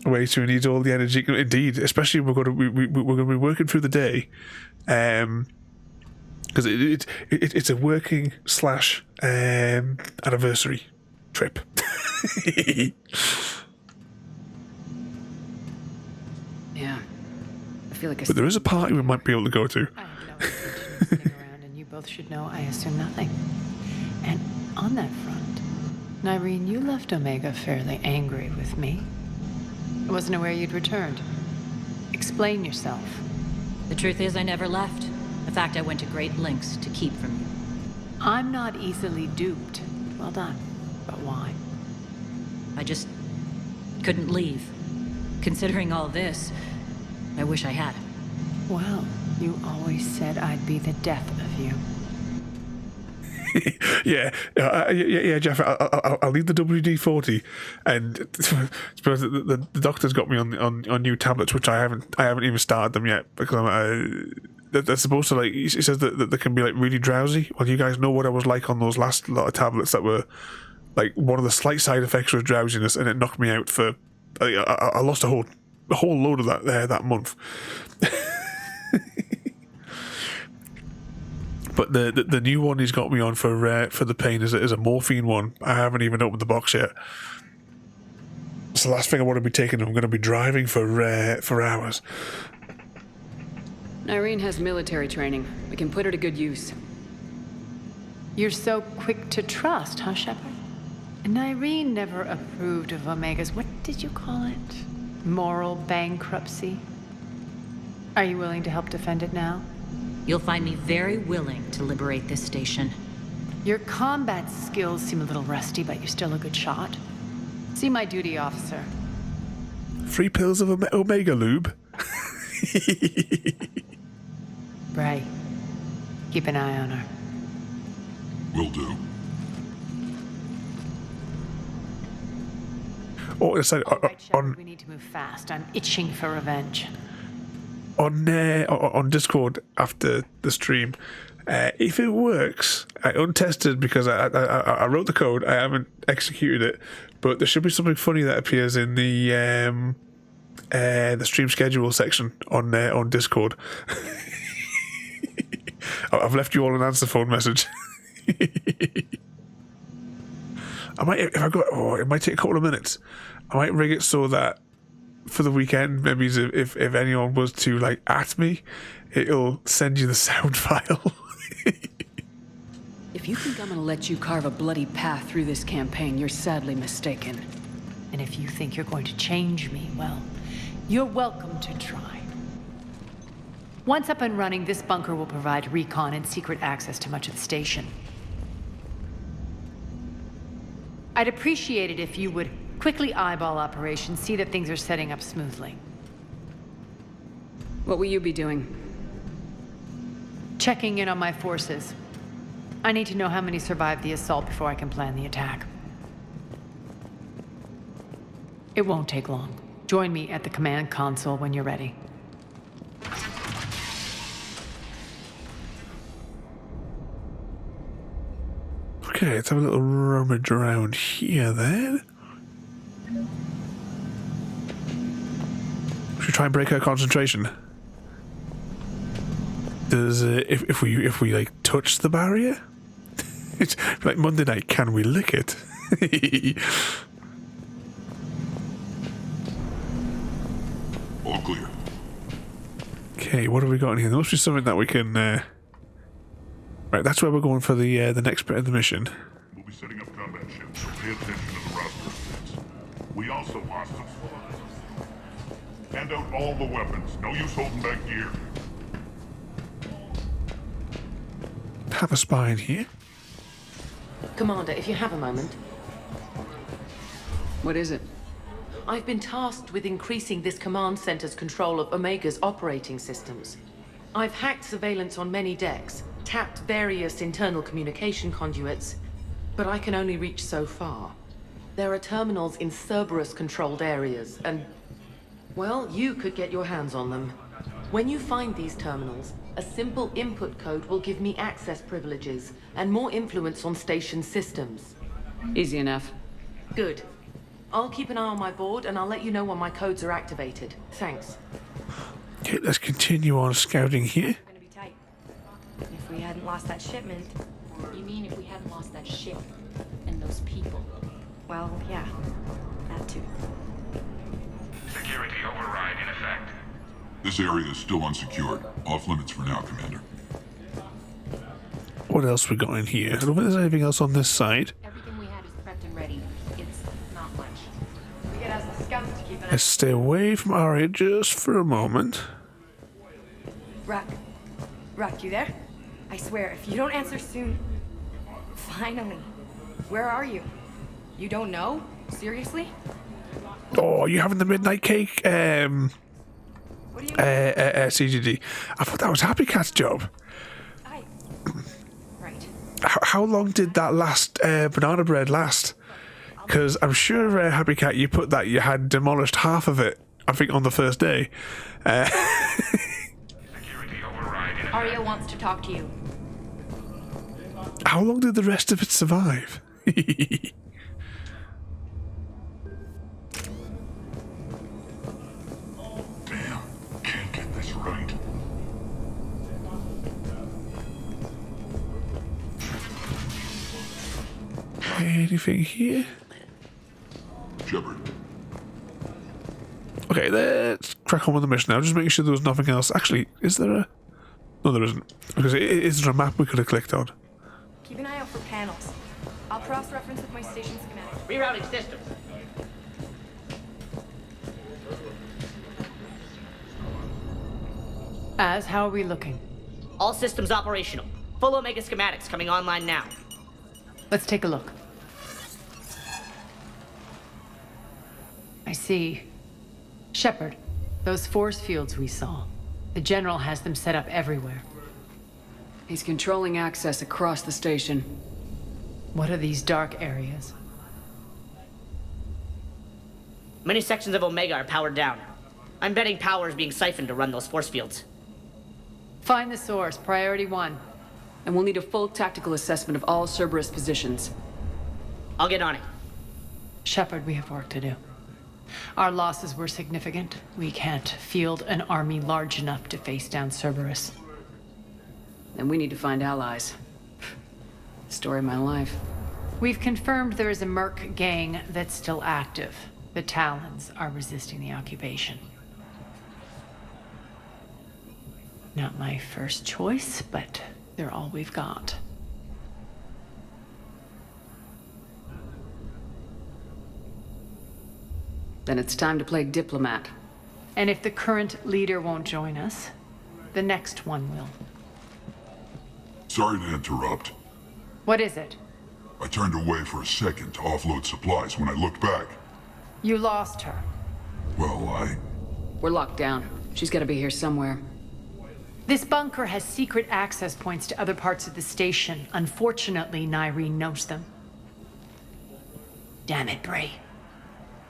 Way too needs all the energy. Indeed, especially we're going to be working through the day. Because it's a working / anniversary trip. Yeah. I feel like But there is a party we might be able to go to. I have no intention of sitting around, and you both should know I assume nothing. And on that front, Nyreen, you left Omega fairly angry with me. I wasn't aware you'd returned. Explain yourself. The truth is, I never left. In fact, I went to great lengths to keep from you. I'm not easily duped. Well done. But why? I just couldn't leave. Considering all this, I wish I had. Well, you always said I'd be the death of you. yeah, Jeff. I'll need the WD-40, and the doctor's got me on new tablets, which I haven't even started them yet because they're supposed to, like, he says that they can be like really drowsy. Well, you guys know what I was like on those last lot of tablets that were like, one of the slight side effects was drowsiness, and it knocked me out for. I lost a whole load of that there that month. But the new one he's got me on for the pain is a morphine one. I haven't even opened the box yet. It's the last thing I want to be taking. I'm going to be driving for hours. Nyreen has military training. We can put her to good use. You're so quick to trust, huh, Shepard? Nyreen never approved of Omega's, what did you call it? Moral bankruptcy? Are you willing to help defend it now? You'll find me very willing to liberate this station. Your combat skills seem a little rusty, but you're still a good shot. See my duty officer. 3 pills of Omega lube. Bray, keep an eye on her. Will do. Oh, it's like, We need to move fast. I'm itching for revenge. On Discord after the stream, if it works, I untested because I wrote the code. I haven't executed it, but there should be something funny that appears in the stream schedule section on Discord. I've left you all an answer phone message. I might, it might take a couple of minutes. I might rig it so that for the weekend, maybe if anyone was to like at me, it'll send you the sound file. If you think I'm gonna let you carve a bloody path through this campaign, you're sadly mistaken. And if you think you're going to change me, well, you're welcome to try. Once up and running, this bunker will provide recon and secret access to much of the station. I'd appreciate it if you would quickly eyeball operations, see that things are setting up smoothly. What will you be doing? Checking in on my forces. I need to know how many survived the assault before I can plan the attack. It won't take long. Join me at the command console when you're ready. Okay, let's have a little rummage around here then. Should we try and break her concentration? Does if we like touch the barrier? It's like Monday night, can we lick it? All clear. Okay, what have we got in here? There must be something that we can right, that's where we're going for the next bit of the mission. We'll be setting up combat ships, so pay attention to the roster of things. We also want some supplies. Hand out all the weapons. No use holding back gear. Have a spy in here. Commander, if you have a moment. What is it? I've been tasked with increasing this command center's control of Omega's operating systems. I've hacked surveillance on many decks, tapped various internal communication conduits, but I can only reach so far. There are terminals in Cerberus-controlled areas, and, well, you could get your hands on them. When you find these terminals, a simple input code will give me access privileges and more influence on station systems. Easy enough. Good. I'll keep an eye on my board, and I'll let you know when my codes are activated. Thanks. Okay, let's continue on scouting here. If we hadn't lost that shipment. You mean if we hadn't lost that ship and those people? Well, yeah. That too. Security override in effect. This area is still unsecured. Off limits for now, Commander. What else we got in here? I don't think there's anything else on this side. Everything we had is prepped and ready. It's not much. We could ask the scouts to keep an eye. Let's stay away from Aria just for a moment. Ruck, you there? I swear, if you don't answer soon... Finally. Where are you? You don't know? Seriously? Oh, are you having the midnight cake? CGD. I thought that was Happy Cat's job. Right. How long did that last banana bread last? Because I'm sure Happy Cat, you put that you had demolished half of it. I think on the first day. Aria wants to talk to you. How long did the rest of it survive? Damn, can't get this right. Anything here? Shepard. Okay, let's crack on with the mission now. Just making sure there was nothing else. Actually, is there a... No, there isn't. Because is there a map we could have clicked on? Keep an eye out for panels. I'll cross-reference with my station schematic. Rerouting systems. How are we looking? All systems operational. Full Omega schematics coming online now. Let's take a look. I see. Shepard, those force fields we saw. The General has them set up everywhere. He's controlling access across the station. What are these dark areas? Many sections of Omega are powered down. I'm betting power is being siphoned to run those force fields. Find the source, priority 1. And we'll need a full tactical assessment of all Cerberus positions. I'll get on it. Shepard, we have work to do. Our losses were significant. We can't field an army large enough to face down Cerberus. And we need to find allies. Story of my life. We've confirmed there is a merc gang that's still active. The Talons are resisting the occupation. Not my first choice, but they're all we've got. Then it's time to play diplomat. And if the current leader won't join us, the next one will. Sorry to interrupt. What is it? I turned away for a second to offload supplies. When I looked back, You lost her. well, We're locked down. She's gotta be here somewhere. This bunker has secret access points to other parts of the station. Unfortunately, Nyreen knows them. Damn it, Bray.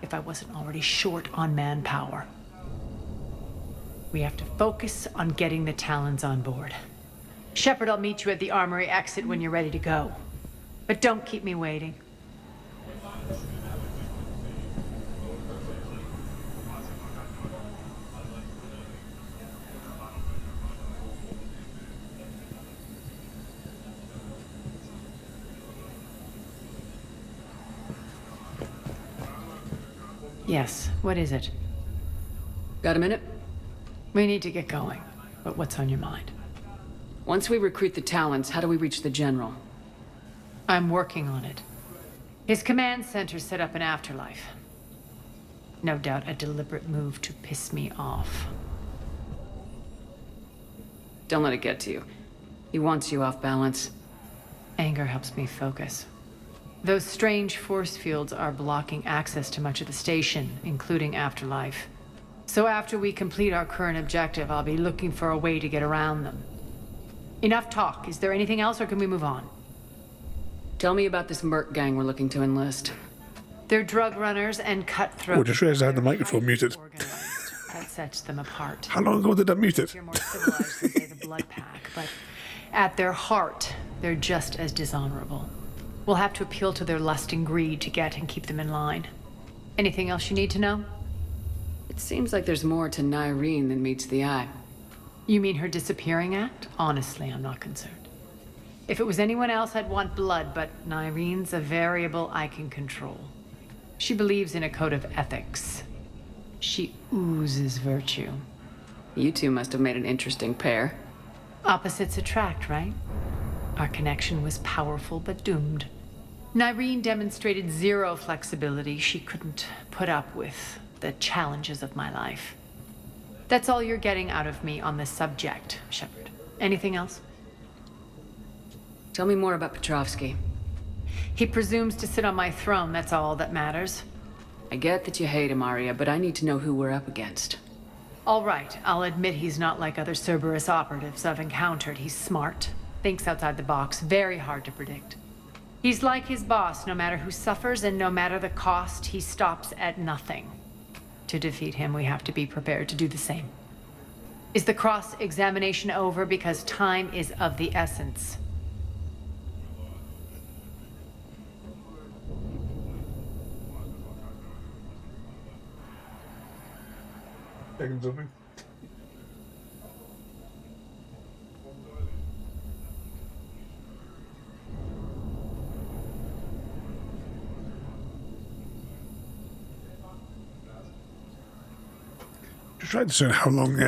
If I wasn't already short on manpower. We have to focus on getting the Talons on board. Shepard, I'll meet you at the armory exit when you're ready to go. But don't keep me waiting. Yes, what is it? Got a minute? We need to get going. But what's on your mind? Once we recruit the Talons, how do we reach the General? I'm working on it. His command center set up an afterlife. No doubt a deliberate move to piss me off. Don't let it get to you. He wants you off balance. Anger helps me focus. Those strange force fields are blocking access to much of the station, including afterlife. So after we complete our current objective, I'll be looking for a way to get around them. Enough talk. Is there anything else, or can we move on? Tell me about this merc gang we're looking to enlist. They're drug runners and cutthroats. Oh, just realized I had the microphone muted. That sets them apart. How long ago did I mute it? You're more civilized than, say, the Blood Pack, but at their heart, they're just as dishonorable. We'll have to appeal to their lust and greed to get and keep them in line. Anything else you need to know? It seems like there's more to Nyreen than meets the eye. You mean her disappearing act? Honestly, I'm not concerned. If it was anyone else, I'd want blood, but Nyreen's a variable I can control. She believes in a code of ethics. She oozes virtue. You two must have made an interesting pair. Opposites attract, right? Our connection was powerful but doomed. Nyreen demonstrated zero flexibility. She couldn't put up with the challenges of my life. That's all you're getting out of me on this subject, Shepard. Anything else? Tell me more about Petrovsky. He presumes to sit on my throne, that's all that matters. I get that you hate him, Aria, but I need to know who we're up against. All right, I'll admit he's not like other Cerberus operatives I've encountered. He's smart, thinks outside the box, very hard to predict. He's like his boss, no matter who suffers and no matter the cost, he stops at nothing. To defeat him, we have to be prepared to do the same. Is the cross-examination over? Because time is of the essence. Taking something. Just trying to discern how long.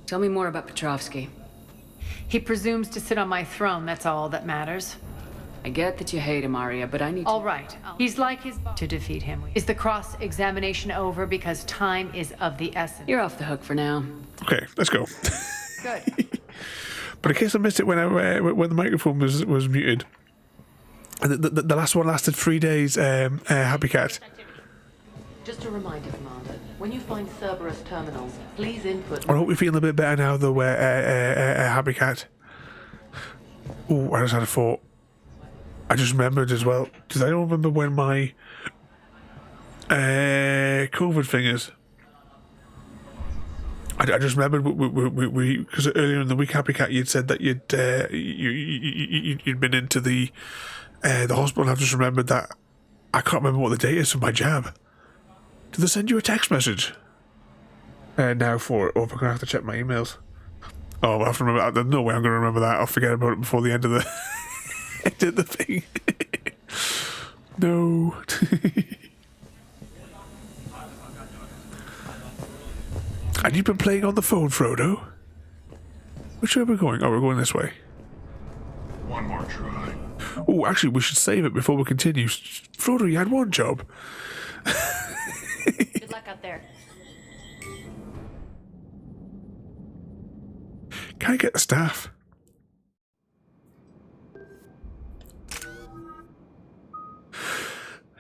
Tell me more about Petrovsky. He presumes to sit on my throne, that's all that matters. I get that you hate him, Aria, but I need to... All right. He's like his boss. To defeat him. Is the cross-examination over? Because time is of the essence. You're off the hook for now. Okay, let's go. Good. But in case I missed it when the microphone was muted, the last one lasted 3 days. Happy Cat. Just a reminder, Commander. When you find Cerberus terminals, please input... I hope you're feeling a bit better now, though, Happy Cat. Oh, I just had a thought. I just remembered as well, because I don't remember when my COVID thing is. I just remembered we because earlier in the week, Happy Cat, you'd said that you'd been into the hospital, and I've just remembered that I can't remember what the date is for my jab. Did they send you a text message? Now for it, or if I'm going to have to check my emails. Oh, I have to remember. There's no way I'm going to remember that. I'll forget about it before the end of the end of the thing. No. And you've been playing on the phone, Frodo? Which way are we going? Oh, we're going this way. One more try. Oh, actually, we should save it before we continue. Frodo, you had one job. Good luck out there. Can I get the staff?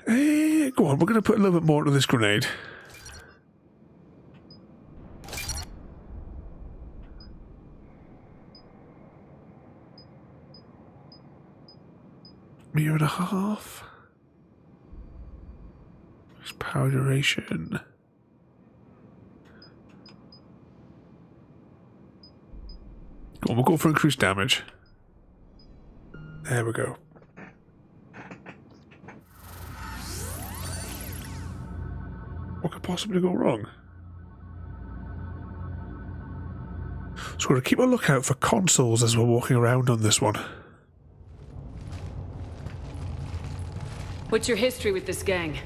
Go on, we're going to put a little bit more into this grenade. Year and a half. Power duration. Go on, we'll go for increased damage. There we go. What could possibly go wrong? So we're going to keep a lookout for consoles as we're walking around on this one. What's your history with this gang?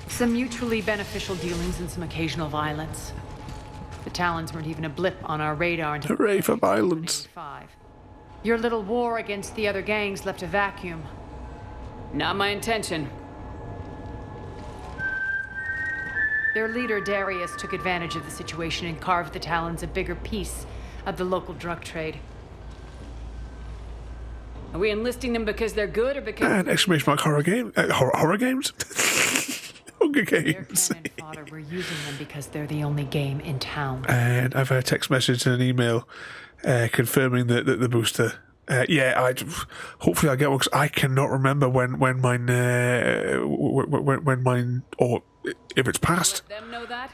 Some mutually beneficial dealings and some occasional violence. The Talons weren't even a blip on our radar until... Hooray for violence. Your little war against the other gangs left a vacuum. Not my intention. Their leader, Darius, took advantage of the situation and carved the Talons a bigger piece of the local drug trade. Are we enlisting them because they're good or because... And exclamation mark horror game. Horror games? Hunger Games. Their cannon fodder, we're using them because they're the only game in town. And I've had a text message and an email confirming the booster. Yeah, hopefully I'll get one because I cannot remember when mine or if it's passed. Let them know that?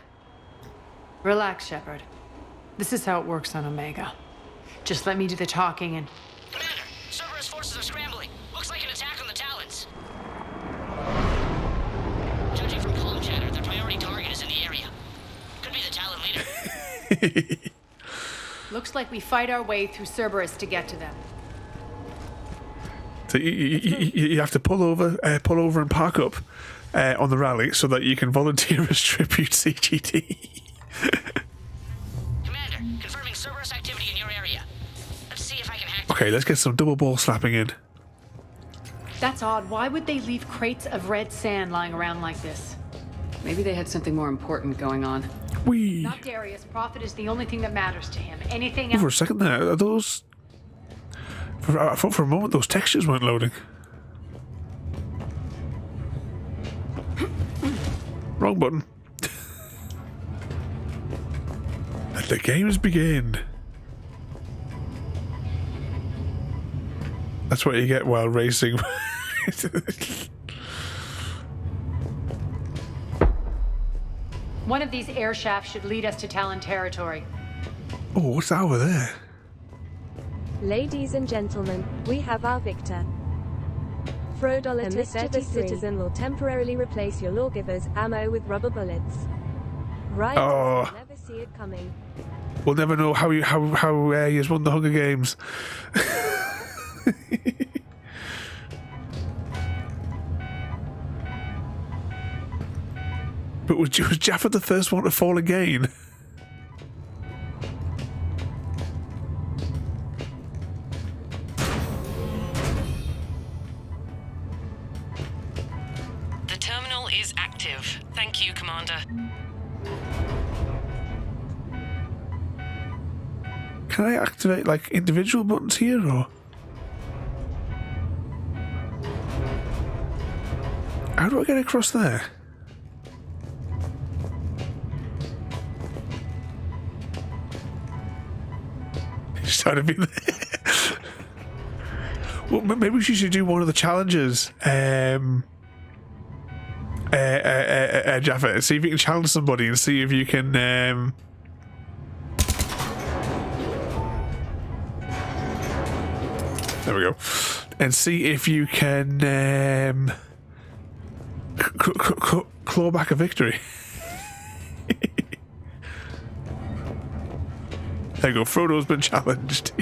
Relax, Shepard. This is how it works on Omega. Just let me do the talking and... Commander, Cerberus forces are scrambling. Looks like an attack on the Talons. Judging from comm chatter, their priority target is in the area. Could be the Talon leader. Looks like we fight our way through Cerberus to get to them. So you have to pull over and park up on the rally so that you can volunteer as tribute CGD. Commander, confirming Cerberus activity in your area. Let's see if I can hack. Okay, let's get some double ball slapping in. That's odd. Why would they leave crates of red sand lying around like this? Maybe they had something more important going on. Whee! Not Darius. Profit is the only thing that matters to him. Anything Oh, else? for a second there, are those... I thought for a moment those textures weren't loading. Wrong button. Let the games begin. That's what you get while racing. One of these air shafts should lead us to Talon territory. Oh, what's that over there? Ladies and gentlemen, we have our victor. $1 a mischievous citizen will temporarily replace your lawgiver's ammo with rubber bullets. Right, Oh. you'll never see it coming. We'll never know how he's won the Hunger Games. But was Jaffa the first one to fall again? The terminal is active. Thank you, Commander. Can I activate like individual buttons here or? How do I get across there? Just trying to be there. Well, maybe she should do one of the challenges. Jaffa, see if you can challenge somebody and see if you can. There we go. And see if you can claw back a victory. There you go. Frodo's been challenged.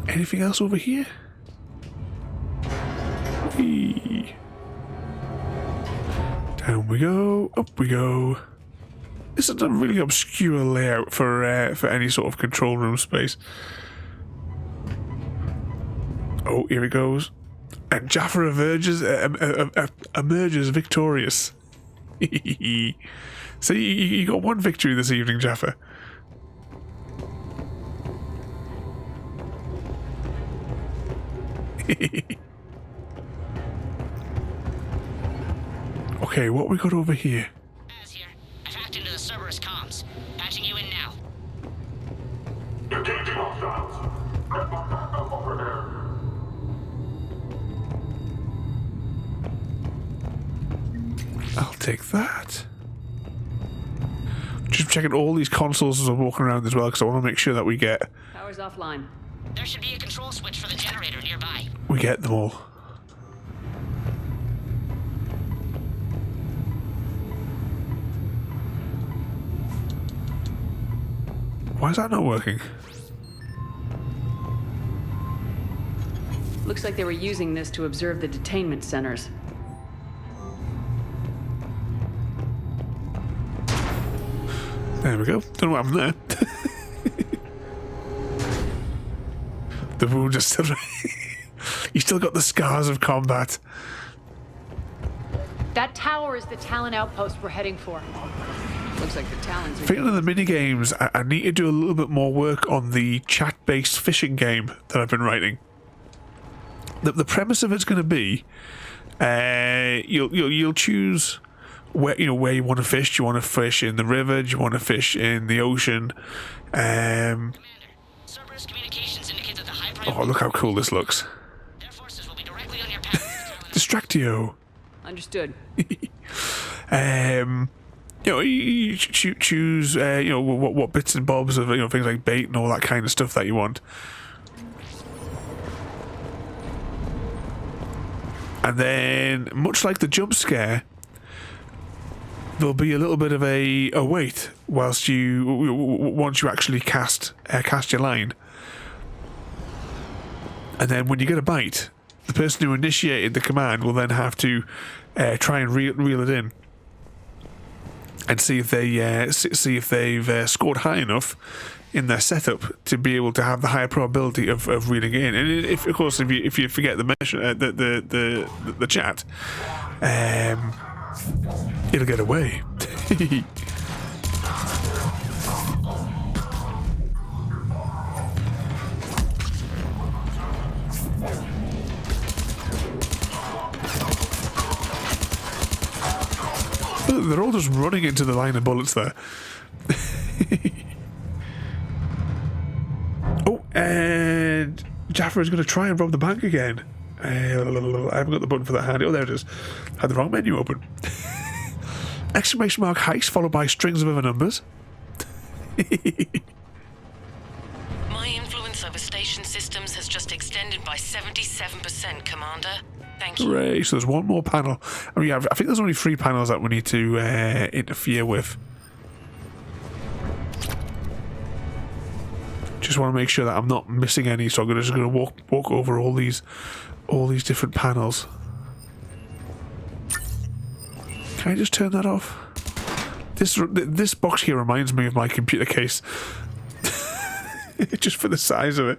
Anything else over here? Whee. Down we go. Up we go. This is a really obscure layout for any sort of control room space. Oh, here it goes. And Jaffa emerges victorious. So you got one victory this evening, Jaffa. Okay, what we got over here? I've hacked into the Cerberus comms. Patching you in now. Engaging hostiles. Over there. I'll take that. Just checking all these consoles as I'm walking around as well, because I want to make sure that we get Power's offline. There should be a control switch for the generator nearby. them all. Why is that not working? Looks like they were using this to observe the detainment centers. There we go. Don't know what happened there. The wound is still... You still got the scars of combat. That tower is the Talon outpost we're heading for. Looks like the Talons are... Thinking of the minigames, I need to do a little bit more work on the chat-based fishing game that I've been writing. The premise of it's going to be, you'll choose where you want to fish. Do you want to fish in the river? Do you want to fish in the ocean? Oh, look how cool this looks. Distractio. Understood. You choose what bits and bobs of things like bait and all that kind of stuff that you want. And then, much like the jump scare, there'll be a little bit of a wait once you actually cast your line, and then when you get a bite, the person who initiated the command will then have to try and reel it in and see if they've scored high enough in their setup to be able to have the higher probability of reeling it in. And if you forget the chat, it'll get away. They're all just running into the line of bullets there. Oh, and Jaffa is going to try and rob the bank again. I haven't got the button for that handy. Oh, there it is. Had the wrong menu open. Exclamation mark heist followed by strings of other numbers. My influence over station systems has just extended by 77%, Commander. Thank you. Hooray, so there's one more panel. I mean, I think there's only 3 panels that we need to interfere with. Just want to make sure that I'm not missing any, so I'm just going to walk over all these different panels. Can I just turn that off? This box here reminds me of my computer case. Just for the size of it.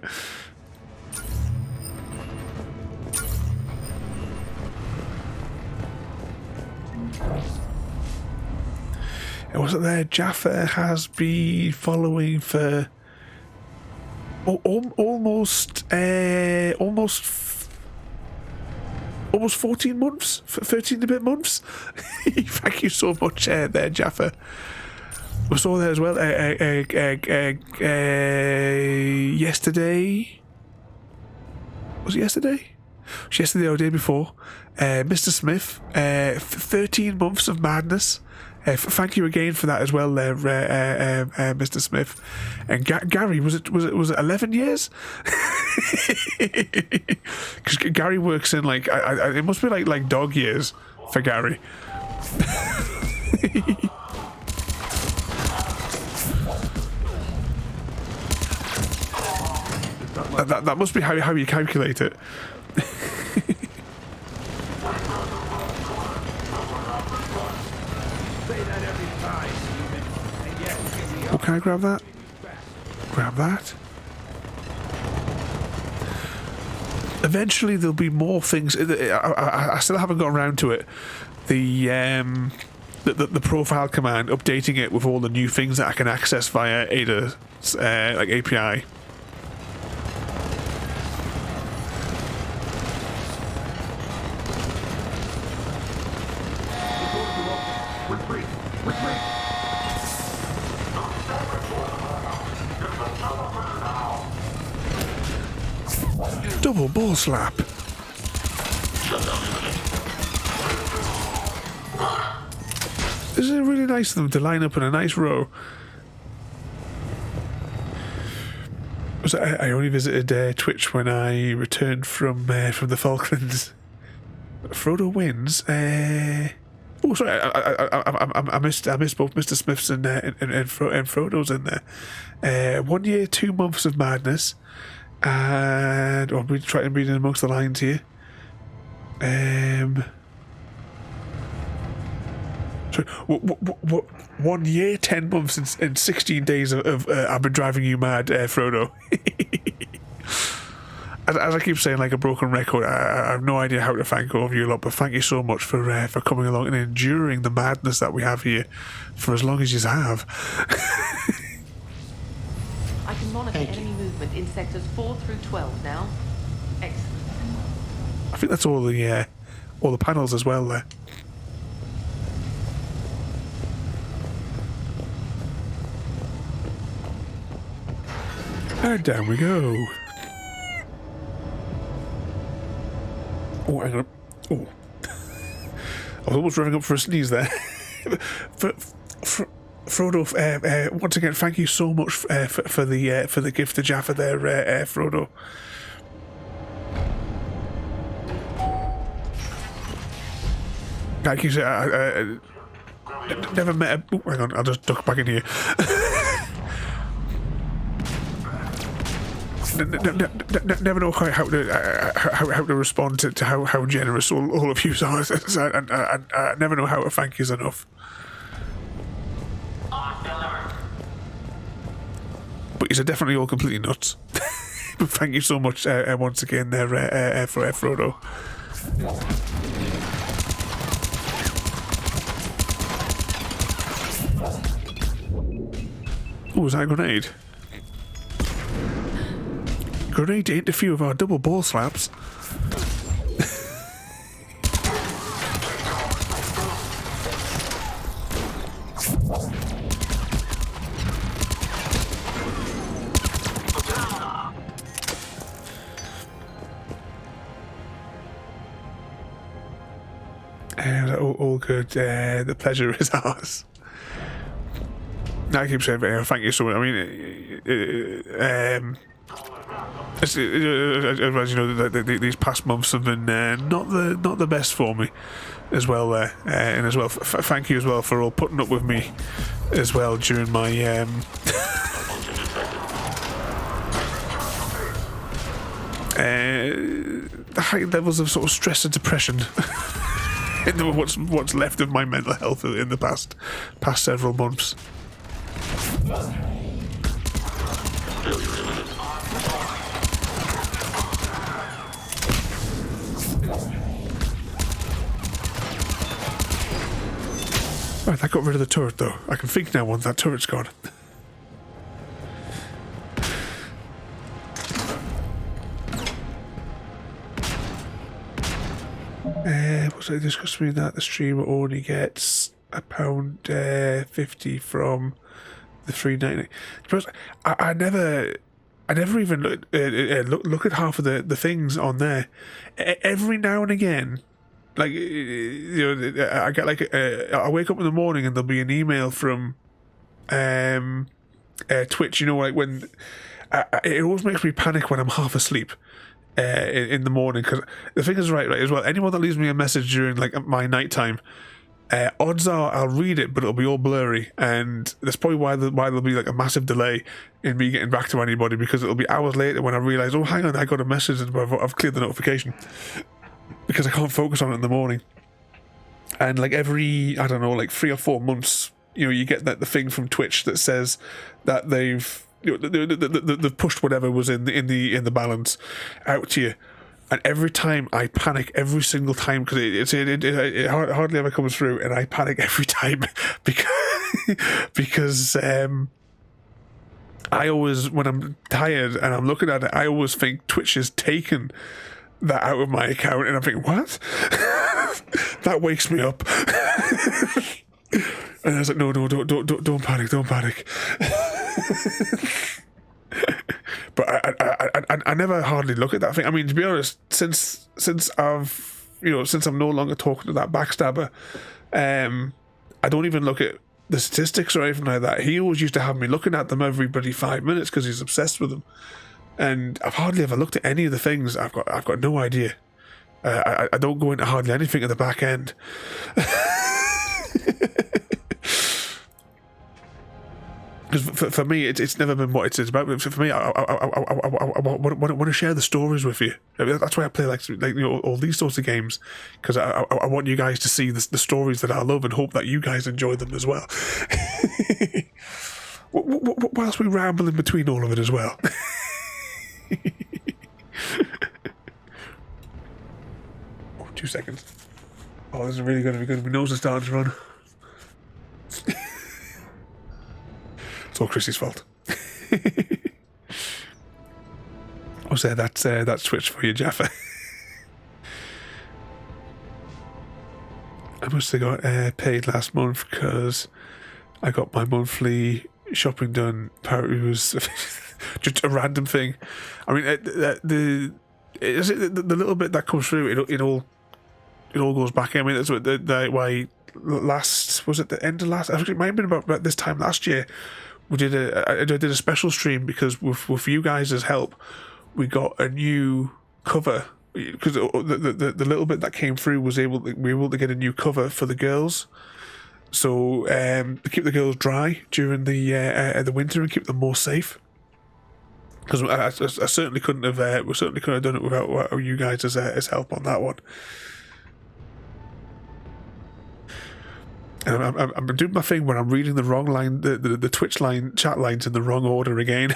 And was it there? Jaffa has been following for almost 14 months, 13 and a bit months. Thank you so much there, Jaffa. We saw there as well yesterday. Was it yesterday? It was yesterday or the day before. Mr. Smith, 13 months of madness. Thank you again for that as well, Mr. Smith. And Gary, was it 11 years? Because Gary works in like it must be like dog years for Gary. that must be how you calculate it. Oh, can I grab that? Grab that. Eventually there'll be more things. I still haven't got around to it. The profile command, updating it with all the new things that I can access via Ada's like API. Double ball slap. Isn't it really nice of them to line up in a nice row? So I only visited Twitch when I returned from the Falklands. Frodo wins. Oh, sorry, I missed both Mr. Smith's and Frodo's in there. 1 year, 2 months of madness. And I'll be trying to read in amongst the lines here. So, 1 year, 10 months, and 16 days of I've been driving you mad, Frodo. As I keep saying, like a broken record, I have no idea how to thank all of you lot, but thank you so much for coming along and enduring the madness that we have here for as long as you have. I can monitor enemy movement in sectors 4 through 12 now. Excellent. I think that's all the panels as well there. And down we go. Oh, hang on. Oh. I was almost running up for a sneeze there. Frodo, once again, thank you so much for the gift to Jaffa there, Frodo. Like you said, Never met a... Hang on, I'll just duck back in here. Never know how to respond to how generous all of you are. And I never know how to thank you enough. But you're definitely all completely nuts. But thank you so much once again there, Frodo. Oh, was that a grenade? Grenade to hit a few of our double ball slaps. All good. The pleasure is ours. I keep saying thank you so much. I mean, as you know, these past months have been not the best for me as well. And as well, thank you as well for all putting up with me as well during my the high levels of sort of stress and depression. In what's left of my mental health in the past several months. Right, that got rid of the turret though. I can think now once that turret's gone. Was I discussed with me that the streamer only gets £1.50 from the $3.99? I never even look at half of the things on there. Every now and again, like you know, I get like I wake up in the morning and there'll be an email from Twitch. You know, like when it always makes me panic when I'm half asleep. In the morning, because the thing is right as well, anyone that leaves me a message during like my nighttime, odds are I'll read it but it'll be all blurry, and that's probably why there'll be like a massive delay in me getting back to anybody, because it'll be hours later when I realise, oh hang on, I got a message and I've cleared the notification, because I can't focus on it in the morning. And like every, I don't know, like 3 or 4 months, you know, you get the thing from Twitch that says that they've pushed whatever was in the balance out to you, and every time I panic every single time, because it hardly ever comes through, and I panic every time because I always, when I'm tired and I'm looking at it, I always think Twitch has taken that out of my account, and I'm thinking, what? That wakes me up. And I was like, no, don't panic. But I never hardly look at that thing. I mean, to be honest, since I've since I'm no longer talking to that backstabber, I don't even look at the statistics or anything like that. He always used to have me looking at them every bloody 5 minutes because he's obsessed with them, and I've hardly ever looked at any of the things. I've got no idea. I don't go into hardly anything at the back end. Because for me, it's never been what it's about. For me, I want to share the stories with you. That's why I play like all these sorts of games, because I want you guys to see the stories that I love and hope that you guys enjoy them as well. Whilst we ramble in between all of it as well. Oh, 2 seconds. Oh, this is really going to be good. My nose is starting to run. It's all Chrissy's fault. I'll say that's Twitch for you, Jaffa. I must have got paid last month because I got my monthly shopping done. Apparently, it was just a random thing. I mean, the little bit that comes through, it all goes back. I mean, that's what why last, was it the end of last? I think it might have been about this time last year. I did a special stream because with you guys' help, we got a new cover, because the little bit that came through we were able to get a new cover for the girls. So keep the girls dry during the winter and keep them more safe. Because I certainly couldn't have done it without you guys as help on that one. And I'm doing my thing where I'm reading the wrong line, the Twitch chat lines in the wrong order again.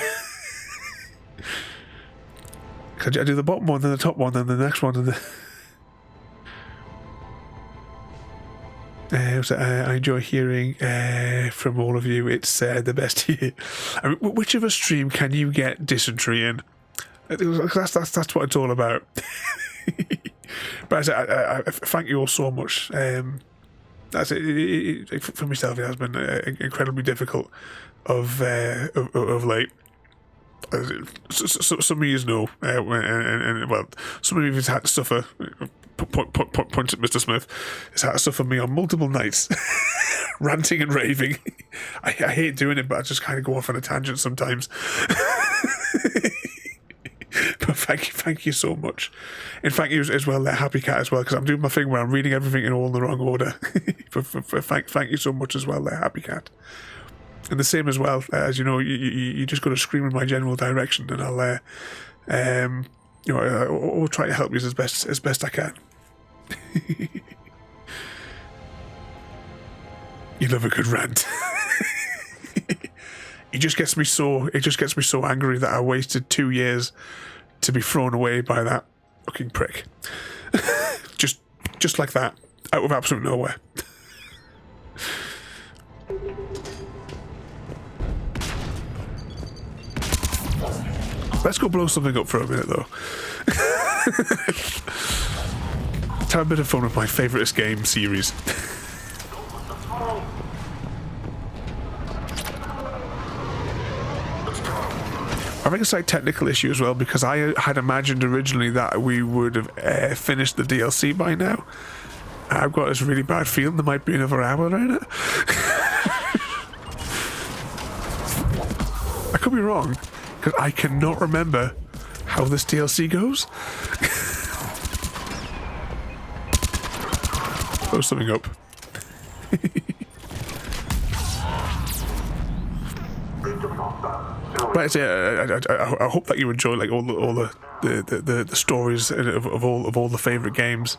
I do the bottom one, then the top one, then the next one, and I enjoy hearing from all of you. It's the best here. I mean, which of a stream can you get dysentery in? That's what it's all about. But I thank you all so much. That's it. For myself, it has been incredibly difficult of late. Some of you know, and well, some of you have had to suffer. Point at Mr. Smith. Has had to suffer me on multiple nights, ranting and raving. I hate doing it, but I just kind of go off on a tangent sometimes. But thank you so much, and thank you as well, Happy Cat, as well, because I'm doing my thing where I'm reading everything in all in the wrong order. Thank you so much as well, Happy Cat. And the same as well, as you know, you just got to scream in my general direction, and I'll I'll try to help you as best I can. You love a good rant. It just gets me so angry that I wasted 2 years to be thrown away by that fucking prick. just like that, out of absolute nowhere. Let's go blow something up for a minute, though. Let's have a bit of fun with my favourite game series. I think it's a technical issue as well, because I had imagined originally that we would have finished the DLC by now. I've got this really bad feeling there might be another hour in it. I could be wrong, because I cannot remember how this DLC goes. Throw something up. But I say, I hope that you enjoy like all the stories of all the favourite games.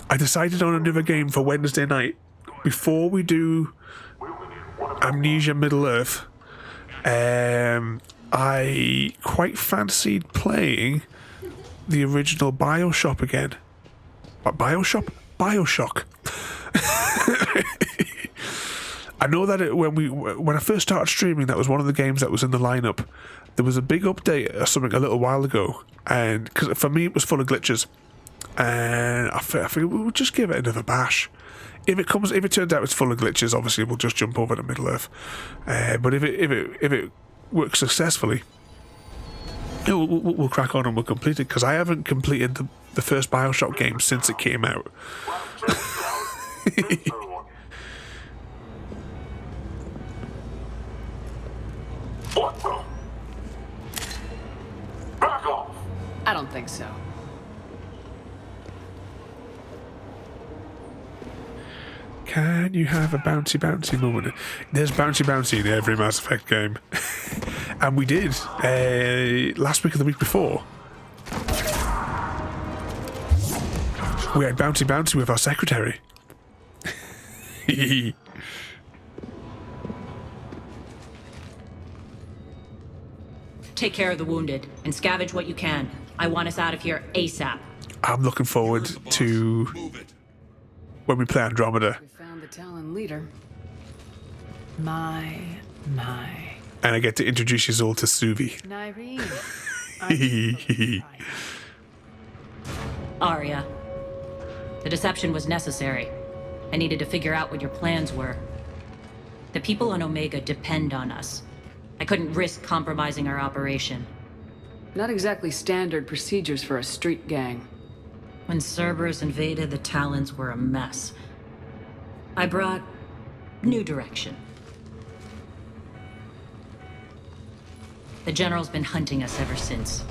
I decided on another game for Wednesday night before we do Amnesia Middle-earth. I quite fancied playing the original Bioshock again. Bioshock. I know that when I first started streaming, that was one of the games that was in the lineup. There was a big update or something a little while ago, and because for me it was full of glitches, and I figured we'll just give it another bash. If it turns out it's full of glitches, obviously we'll just jump over to Middle-earth. But if it works successfully, we'll crack on and we'll complete it, because I haven't completed the first Bioshock game since it came out. I don't think so. Can you have a bouncy moment? There's bouncy in every Mass Effect game. And we did last week or the week before. We had bouncy with our secretary. Take care of the wounded and scavenge what you can. I want us out of here ASAP. I'm looking forward to when we play Andromeda. We found the Talon leader. My. And I get to introduce you all to Suvi. Nyreen. Aria. The deception was necessary. I needed to figure out what your plans were. The people on Omega depend on us. I couldn't risk compromising our operation. Not exactly standard procedures for a street gang. When Cerberus invaded, the Talons were a mess. I brought new direction. The General's been hunting us ever since.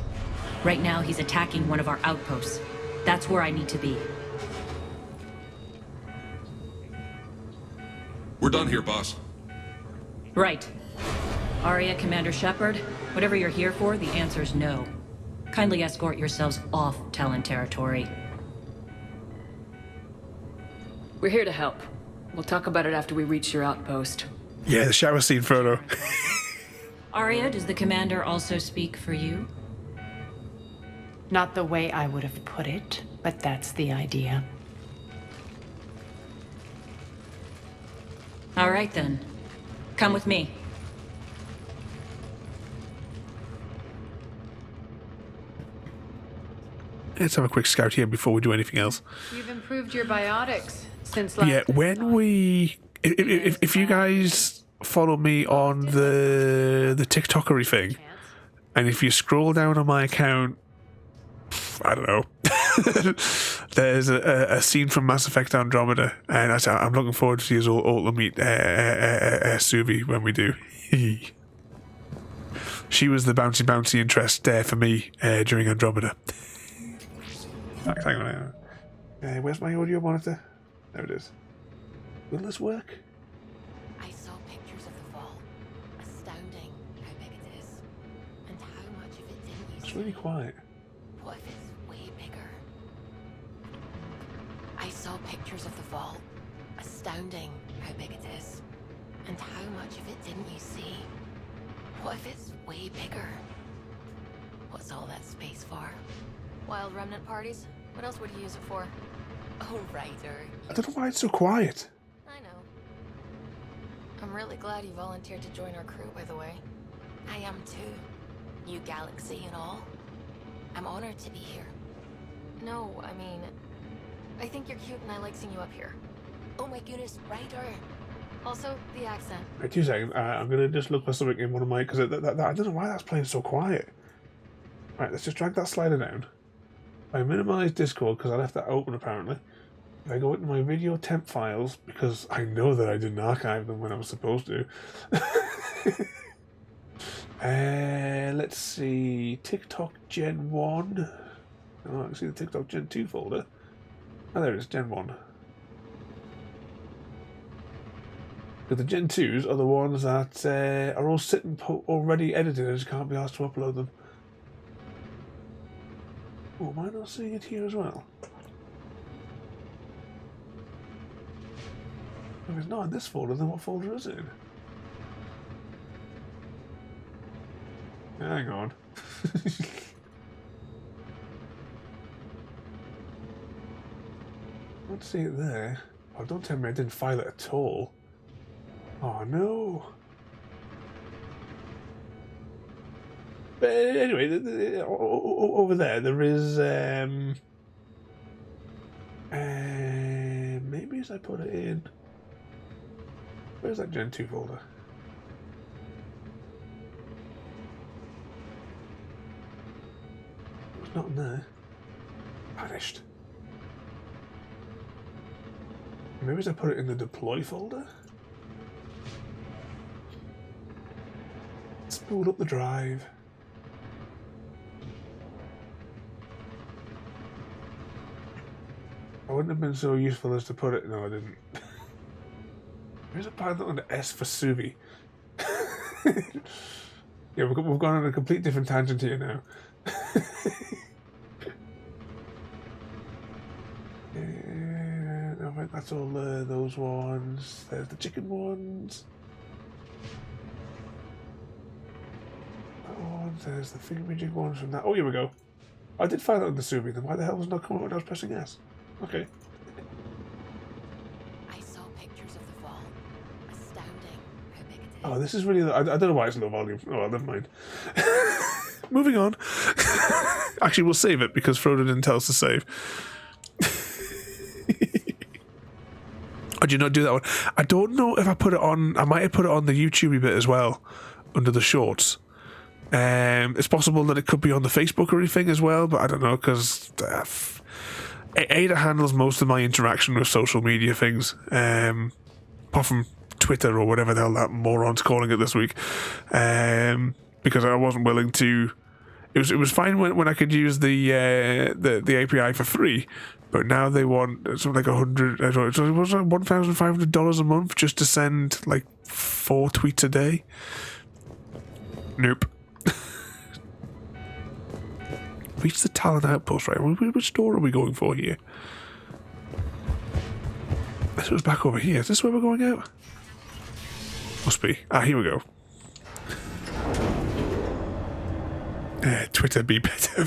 Right now, he's attacking one of our outposts. That's where I need to be. We're done here, boss. Right. Aria, Commander Shepard, whatever you're here for, the answer's no. Kindly escort yourselves off Talon territory. We're here to help. We'll talk about it after we reach your outpost. Yeah, the shower scene photo. Aria, does the Commander also speak for you? Not the way I would have put it, but that's the idea. All right, then. Come with me. Let's have a quick scout here before we do anything else. You've improved your biotics since last. Yeah, when we... If you guys follow me on the TikTokery thing, and if you scroll down on my account, I don't know, there's a scene from Mass Effect Andromeda, and I'm looking forward to use all to meet Suvi when we do. She was the bouncy interest for me during Andromeda. Hang on. Where's my audio monitor? There it is. Will this work? I saw pictures of the vault. Astounding how big it is. And how much of it didn't you see? It's really quiet. What if it's way bigger? I saw pictures of the vault. Astounding how big it is. And how much of it didn't you see? What if it's way bigger? What's all that space for? Wild remnant parties? What else would you use it for? Oh, writer. I don't know why it's so quiet. I know. I'm really glad you volunteered to join our crew, by the way. I am too. New galaxy and all. I'm honored to be here. No, I mean, I think you're cute and I like seeing you up here. Oh my goodness, writer. Also, the accent. Wait 2 seconds. I'm going to just look for something in one of my... Because I don't know why that's playing so quiet. Right, let's just drag that slider down. I minimize Discord because I left that open apparently. If I go into my video temp files, because I know that I didn't archive them when I was supposed to. Let's see. TikTok Gen 1. Oh, I can see the TikTok Gen 2 folder. Oh, there it is, Gen 1. But the Gen 2s are the ones that are all sitting already edited. I just can't be asked to upload them. Oh, am I not seeing it here as well? If it's not in this folder, then what folder is it in? Hang on. Let's see it there. Oh, don't tell me I didn't file it at all. Oh, no. But anyway, over there is maybe as I put it in, where's that Gen 2 folder? It's not in there. Vanished. Maybe as I put it in the deploy folder. Spool up the drive. I wouldn't have been so useful as to put it. No, I didn't. There's a pilot on the S for Suvi. Yeah, we've gone on a complete different tangent here now. No, that's all those ones. There's the chicken ones. That one. There's the finger ones from that. Oh, here we go. I did find that on the Suvi. Then why the hell was it not coming when I was pressing S? Okay. I saw pictures of the vault. Astounding how big it is. Oh, this is really... I don't know why it's low volume. Oh, well, never mind. Moving on. Actually, we'll save it because Frodo didn't tell us to save. Or do you not do that one? I don't know if I put it on... I might have put it on the YouTube bit as well, under the shorts. It's possible that it could be on the Facebook or anything as well, but I don't know, because... Ada handles most of my interaction with social media things, apart from Twitter or whatever the hell that moron's calling it this week, because I wasn't willing to. It was fine when I could use the API for free, but now they want something like $1,500 a month just to send like 4 tweets a day. Nope. Reach the Talon Outpost, right? Which door are we going for here? This was back over here. Is this where we're going out? Must be. Ah, here we go. Twitter be better.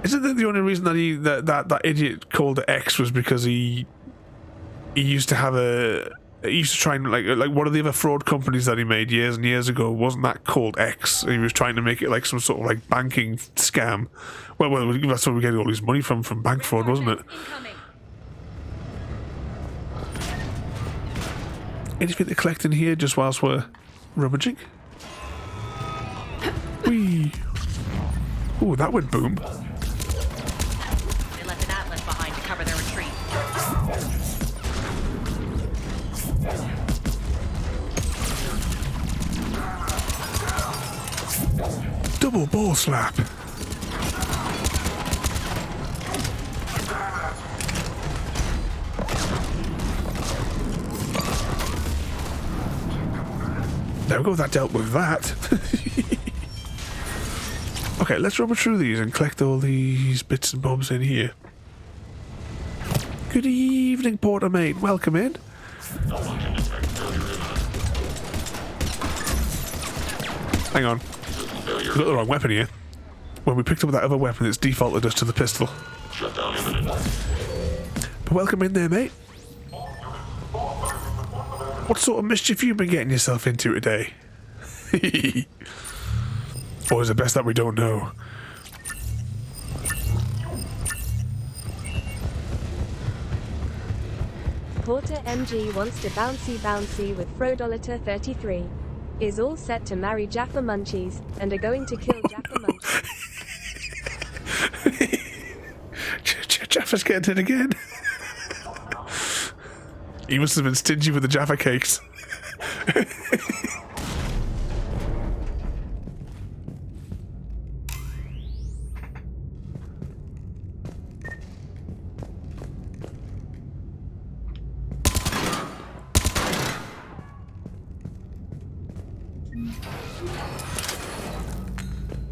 Isn't that the only reason that that idiot called it X was because he used to have he used to try and like one of the other fraud companies that he made years and years ago, wasn't that called X? He was trying to make it like some sort of like banking scam. Well, that's where we get all his money from bank fraud, wasn't it? Anything to collect in here just whilst we're rummaging? Whee! Ooh, that went boom. They left an atlas behind to cover their retreat. Double ball slap. There we go, that dealt with that. Okay, let's run through these and collect all these bits and bobs in here. Good evening, Porter mate. Welcome in. Hang on. We've got the wrong weapon here. When we picked up that other weapon, it's defaulted us to the pistol. But welcome in there, mate. What sort of mischief you been getting yourself into today? Or is it best that we don't know? Porter MG wants to bouncy with Frodolita 33. Is all set to marry Jaffa Munchies, and are going to kill Jaffa Munchies. Jaffa's getting it again. He must have been stingy with the Jaffa cakes.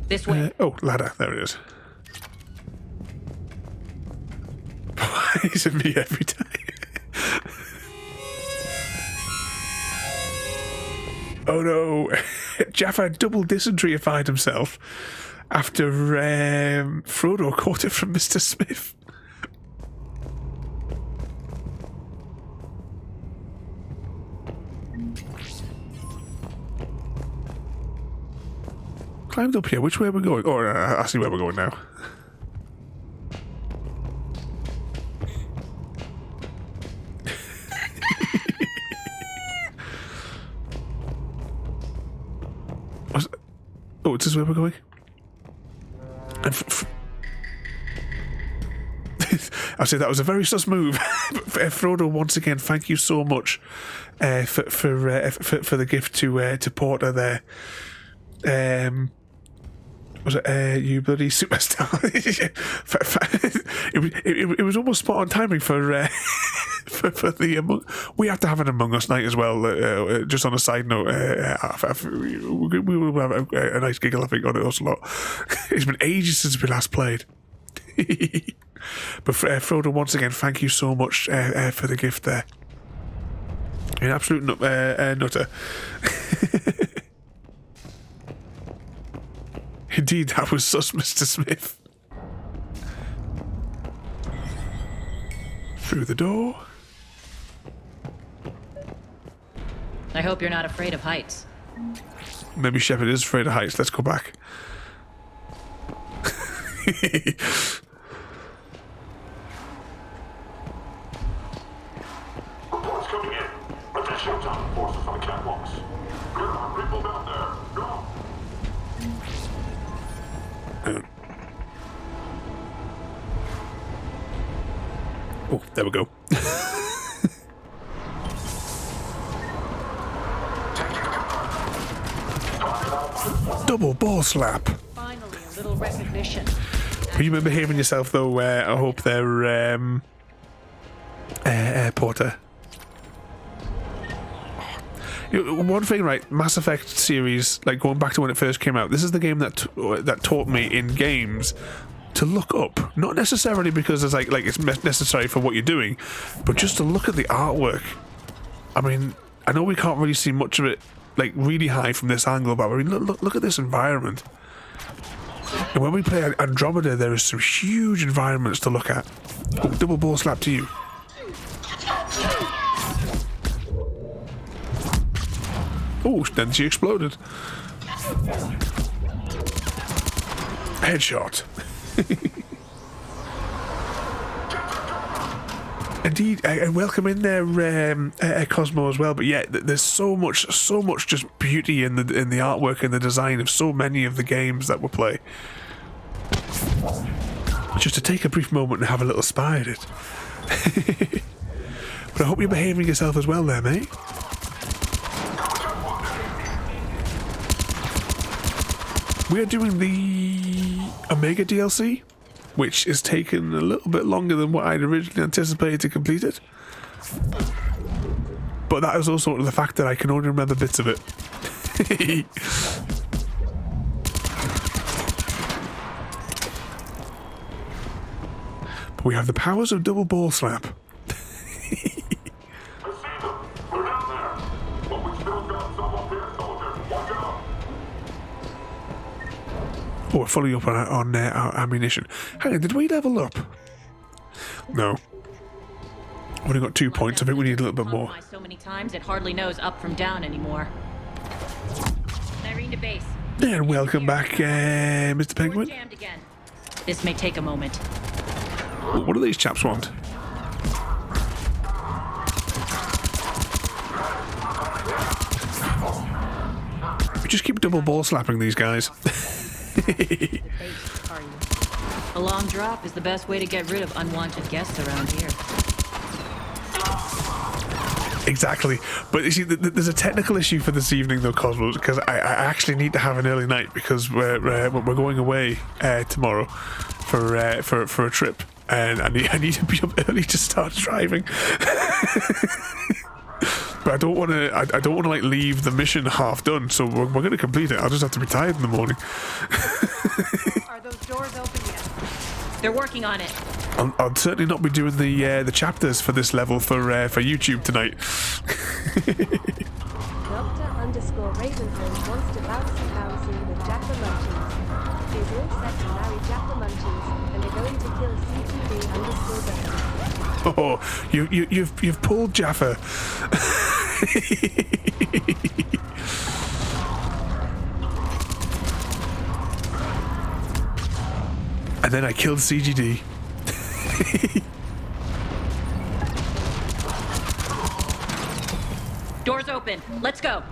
This way. Oh, ladder. There it is. Why is it me every time? Oh no. Jaffa double dysenteryified himself after Frodo caught it from Mr. Smith. Climbed up here. Which way are we going? Oh, I see where we're going now. Oh, it's this where we're going? And I'll say that was a very sus move. Frodo, once again, thank you so much for the gift to Porter there. Was it you bloody superstar? it was almost spot on timing for the we have to have an Among Us night as well. Just on a side note, we will have a nice giggle, I think, on it also a lot. It's been ages since we last played. But Frodo, once again, thank you so much for the gift there. You're an absolute nutter. Indeed, that was sus, Mr. Smith. Through the door. I hope you're not afraid of heights. Maybe Shepard is afraid of heights. Let's go back. Reports coming in. Additional Talon forces on the catwalks. There are people down there. Go! Oh, there we go. Finally, a little recognition. Have you been behaving yourself though? I hope they're Porter. You know, one thing, right? Mass Effect series, like going back to when it first came out, this is the game that that taught me in games to look up, not necessarily because it's like it's necessary for what you're doing, but just to look at the artwork. I mean, I know we can't really see much of it like really high from this angle, but I mean, look at this environment. And when we play Andromeda, there is some huge environments to look at. Oh, double ball slap to you. Oh, then she exploded. Headshot. Indeed, and welcome in there, Cosmo as well. But yeah, there's so much just beauty in the artwork and the design of so many of the games that we play. Just to take a brief moment and have a little spy at it. But I hope you're behaving yourself as well there, mate. We are doing the Omega DLC, which is taken a little bit longer than what I'd originally anticipated to complete it. But that is also the fact that I can only remember bits of it. But we have the powers of double ball slap. Oh, we're fully up on our ammunition. Hang on, did we level up? No. We've only got 2 points. I think we need a little bit more. So many times it hardly knows up from down anymore. Nyreen to base. And welcome back, Mr. Penguin. This may take a moment. What do these chaps want? We just keep double ball slapping these guys. A long drop is the best way to get rid of unwanted guests around here. Exactly. But you see, there's a technical issue for this evening though, Cosmos, because I actually need to have an early night because we're going away tomorrow for a trip, and I need to be up early to start driving. But I don't want to like leave the mission half done, so we're going to complete it. I'll just have to be tired in the morning. Are those doors open yet? They're working on it. I'll certainly not be doing the chapters for this level for YouTube tonight. Dr_Ravenholm wants to bouncy with Jaffa Munchies. He's all set to marry Jaffa Munchies, and they're going to kill CTV_Baby. Oh, you've pulled Jaffa. And then I killed CGD. Doors open. Let's go.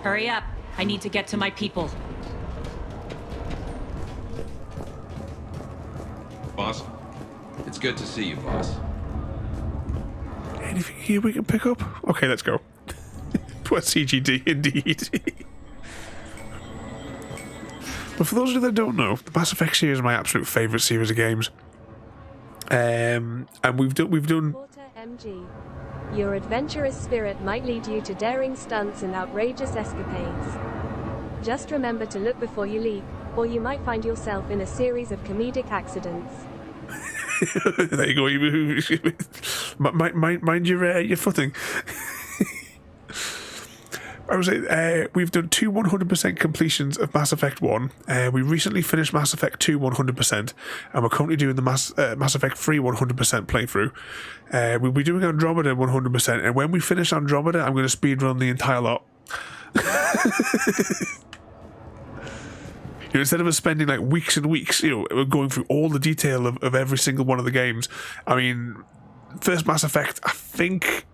Hurry up. I need to get to my people. Boss, it's good to see you, boss. Anything here we can pick up? Okay, let's go. Poor CGD, indeed. But for those of you that don't know, the Mass Effect series is my absolute favourite series of games. And we've done. MG. Your adventurous spirit might lead you to daring stunts and outrageous escapades. Just remember to look before you leap, or you might find yourself in a series of comedic accidents. There you go. Mind your footing. I would say we've done 2 100% completions of Mass Effect 1. We recently finished Mass Effect 2 100%, and we're currently doing the Mass Effect 3 100% playthrough. We'll be doing Andromeda 100%, and when we finish Andromeda, I'm going to speedrun the entire lot. Instead of us spending like weeks and weeks, going through all the detail of every single one of the games. I mean, first Mass Effect, I think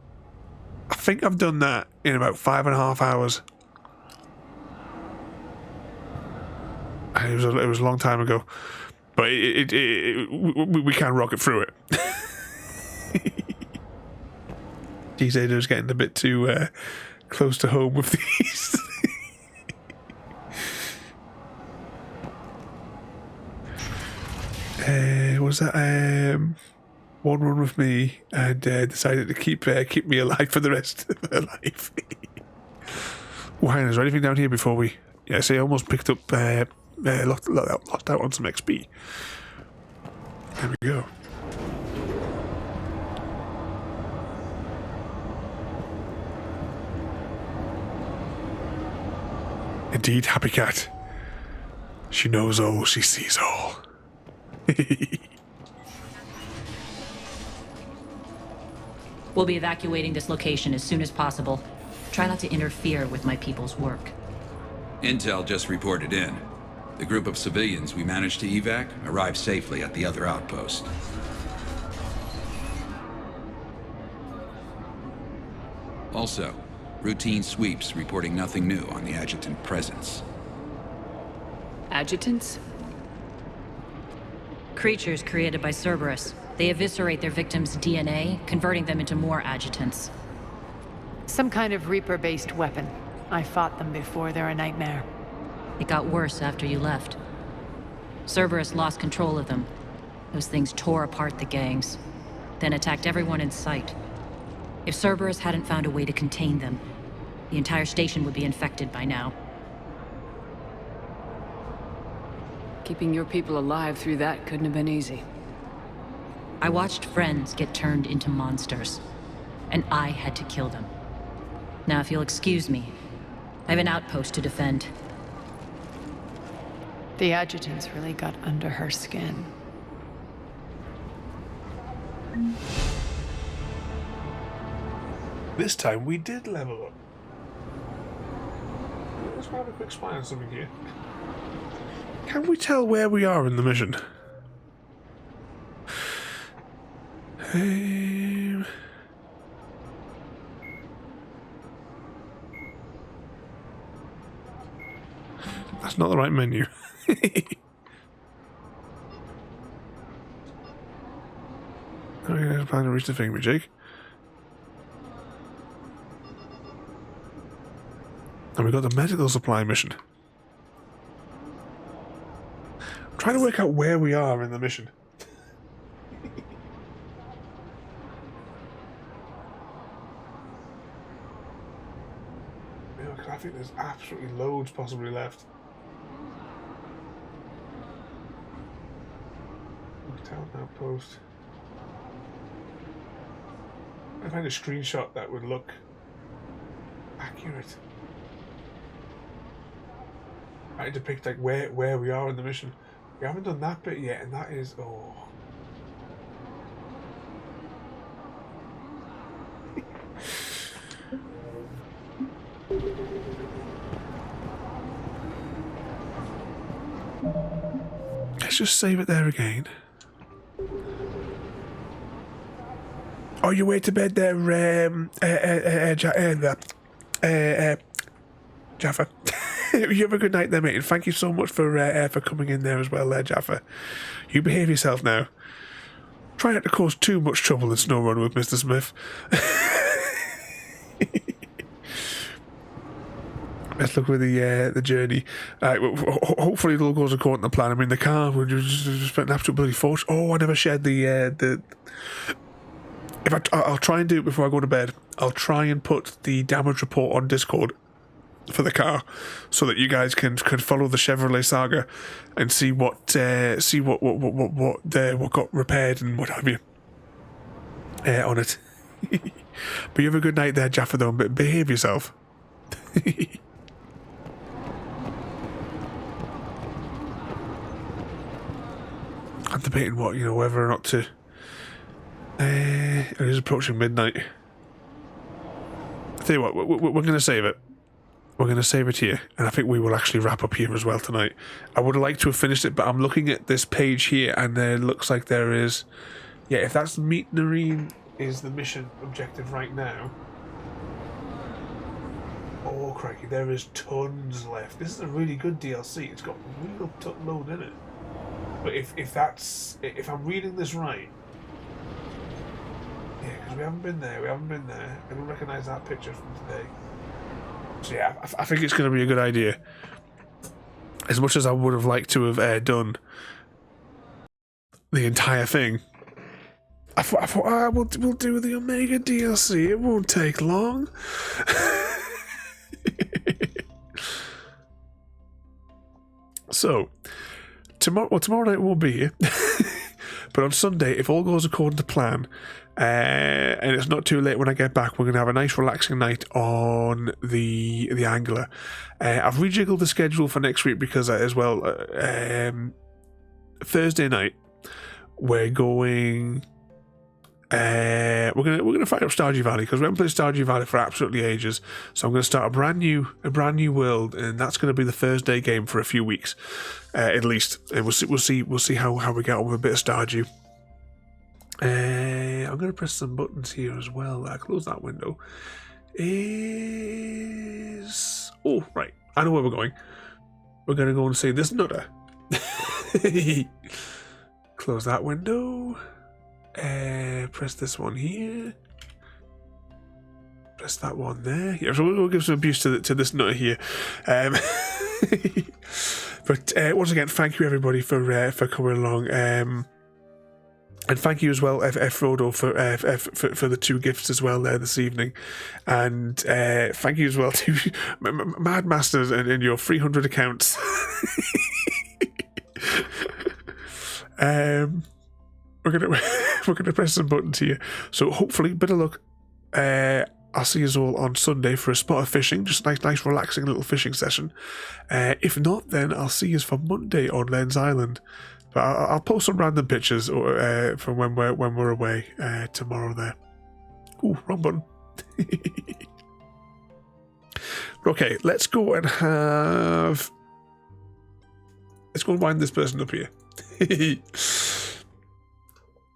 I've done that in about 5.5 hours. It was a long time ago, but we can rocket through it. These Ada's getting a bit too close to home with these. was that one run with me and decided to keep me alive for the rest of her life. Well, hang on, is there anything down here before we... Yeah, see, I almost picked up... lost out on some XP. There we go. Indeed, Happy Cat. She knows all, she sees all. We'll be evacuating this location as soon as possible. Try not to interfere with my people's work. Intel just reported in. The group of civilians we managed to evac arrived safely at the other outpost. Also, routine sweeps reporting nothing new on the adjutant presence. Adjutants? Creatures created by Cerberus. They eviscerate their victims' DNA, converting them into more adjutants. Some kind of Reaper-based weapon. I fought them before, they're a nightmare. It got worse after you left. Cerberus lost control of them. Those things tore apart the gangs, then attacked everyone in sight. If Cerberus hadn't found a way to contain them, the entire station would be infected by now. Keeping your people alive through that couldn't have been easy. I watched friends get turned into monsters, and I had to kill them. Now, if you'll excuse me, I have an outpost to defend. The adjutants really got under her skin. This time we did level up. Let's have a quick spy on something here. Can we tell where we are in the mission? That's not the right menu. I'm planning to reach the thing, Jake. And we got the medical supply mission. I'm trying to work out where we are in the mission. I think there's absolutely loads possibly left. Talon Outpost. I find a screenshot that would look accurate. I depict like where we are in the mission. We haven't done that bit yet, and that is Let's just save it there again. Oh, you way to bed there, Jaffa. You have a good night there, mate, and thank you so much for coming in there as well, Jaffa. You behave yourself now. Try not to cause too much trouble in Snow Run with Mr. Smith. Let's look with the journey. Hopefully it all goes according to plan. I mean, the car, we just spent an absolute bloody fortune. Oh, I never shared the... I'll try and do it before I go to bed. I'll try and put the damage report on Discord for the car, so that you guys can follow the Chevrolet saga and see what got repaired and what have you on it. But you have a good night there, Jaffa, though. But behave yourself. I'm debating whether or not to. It is approaching midnight. I tell you what, we're going to save it. We're going to save it here, and I think we will actually wrap up here as well tonight. I would have liked to have finished it, but I'm looking at this page here, and there looks like there is... Yeah, if that's meet Nyreen is the mission objective right now. Oh, crikey, there is tons left. This is a really good DLC. It's got a real load in it. But if I'm reading this right... Yeah, because we haven't been there. I don't recognise that picture from today. So yeah, I think it's going to be a good idea. As much as I would have liked to have done the entire thing. I thought we'll do the Omega DLC. It won't take long. So, tomorrow night won't be here. But on Sunday, if all goes according to plan, and it's not too late when I get back, we're going to have a nice relaxing night on the Angler. I've rejiggled the schedule for next week because as well, Thursday night, we're going... we're gonna fire up Stardew Valley because we haven't played Stardew Valley for absolutely ages. So I'm gonna start a brand new world, and that's gonna be the Thursday game for a few weeks, at least. And we'll see how we get on with a bit of Stardew. I'm gonna press some buttons here as well. Close that window. Oh right, I know where we're going. We're gonna go and see this nutter. Close that window. Press this one here. Press that one there. Yeah, so we'll give some abuse to this nutter here. But once again, thank you everybody for coming along. And thank you as well, Frodo, for the 2 gifts as well there this evening. And thank you as well to Mad Masters and your 300 accounts. We're gonna press some buttons here. So hopefully, bit of luck. I'll see you all on Sunday for a spot of fishing, just a nice relaxing little fishing session. If not, then I'll see you for Monday on Len's Island. But I'll post some random pictures from when we're away tomorrow there. Ooh, wrong button. Okay, let's go and wind this person up here.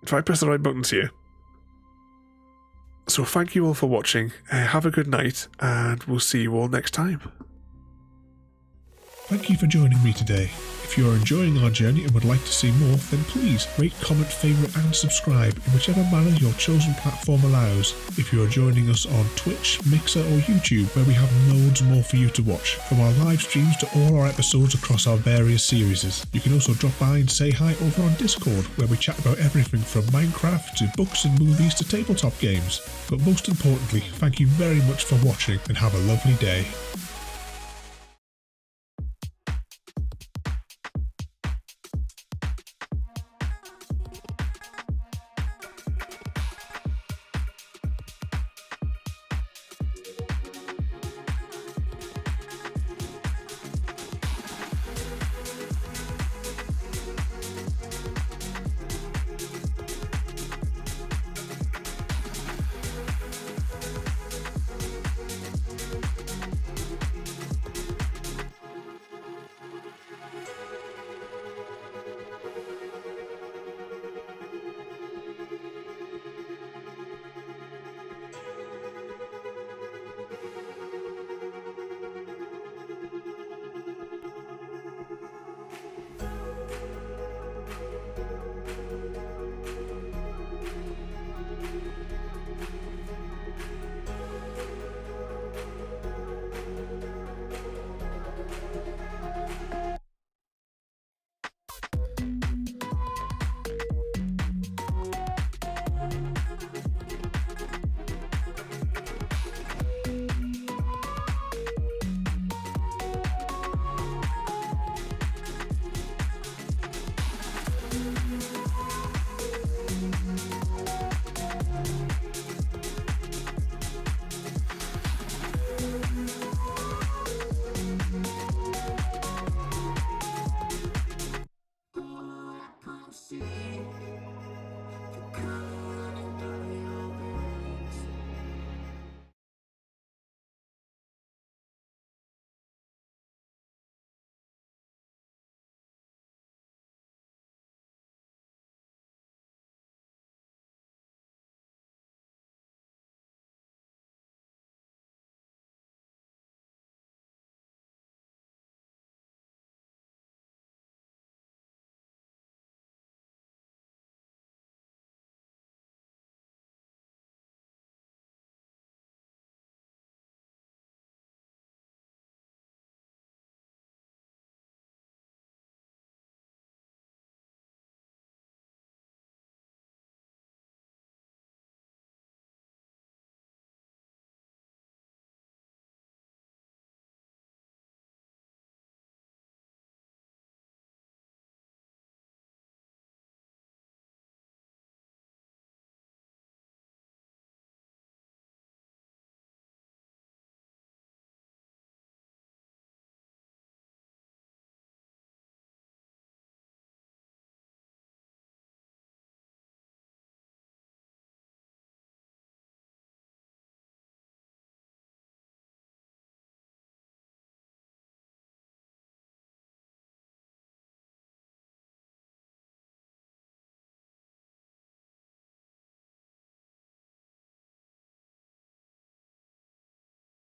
If I press the right buttons here. So thank you all for watching. Have a good night, and we'll see you all next time. Thank you for joining me today. If you are enjoying our journey and would like to see more, then please rate, comment, favourite and subscribe in whichever manner your chosen platform allows. If you are joining us on Twitch, Mixer or YouTube, where we have loads more for you to watch, from our live streams to all our episodes across our various series. You can also drop by and say hi over on Discord, where we chat about everything from Minecraft to books and movies to tabletop games. But most importantly, thank you very much for watching and have a lovely day.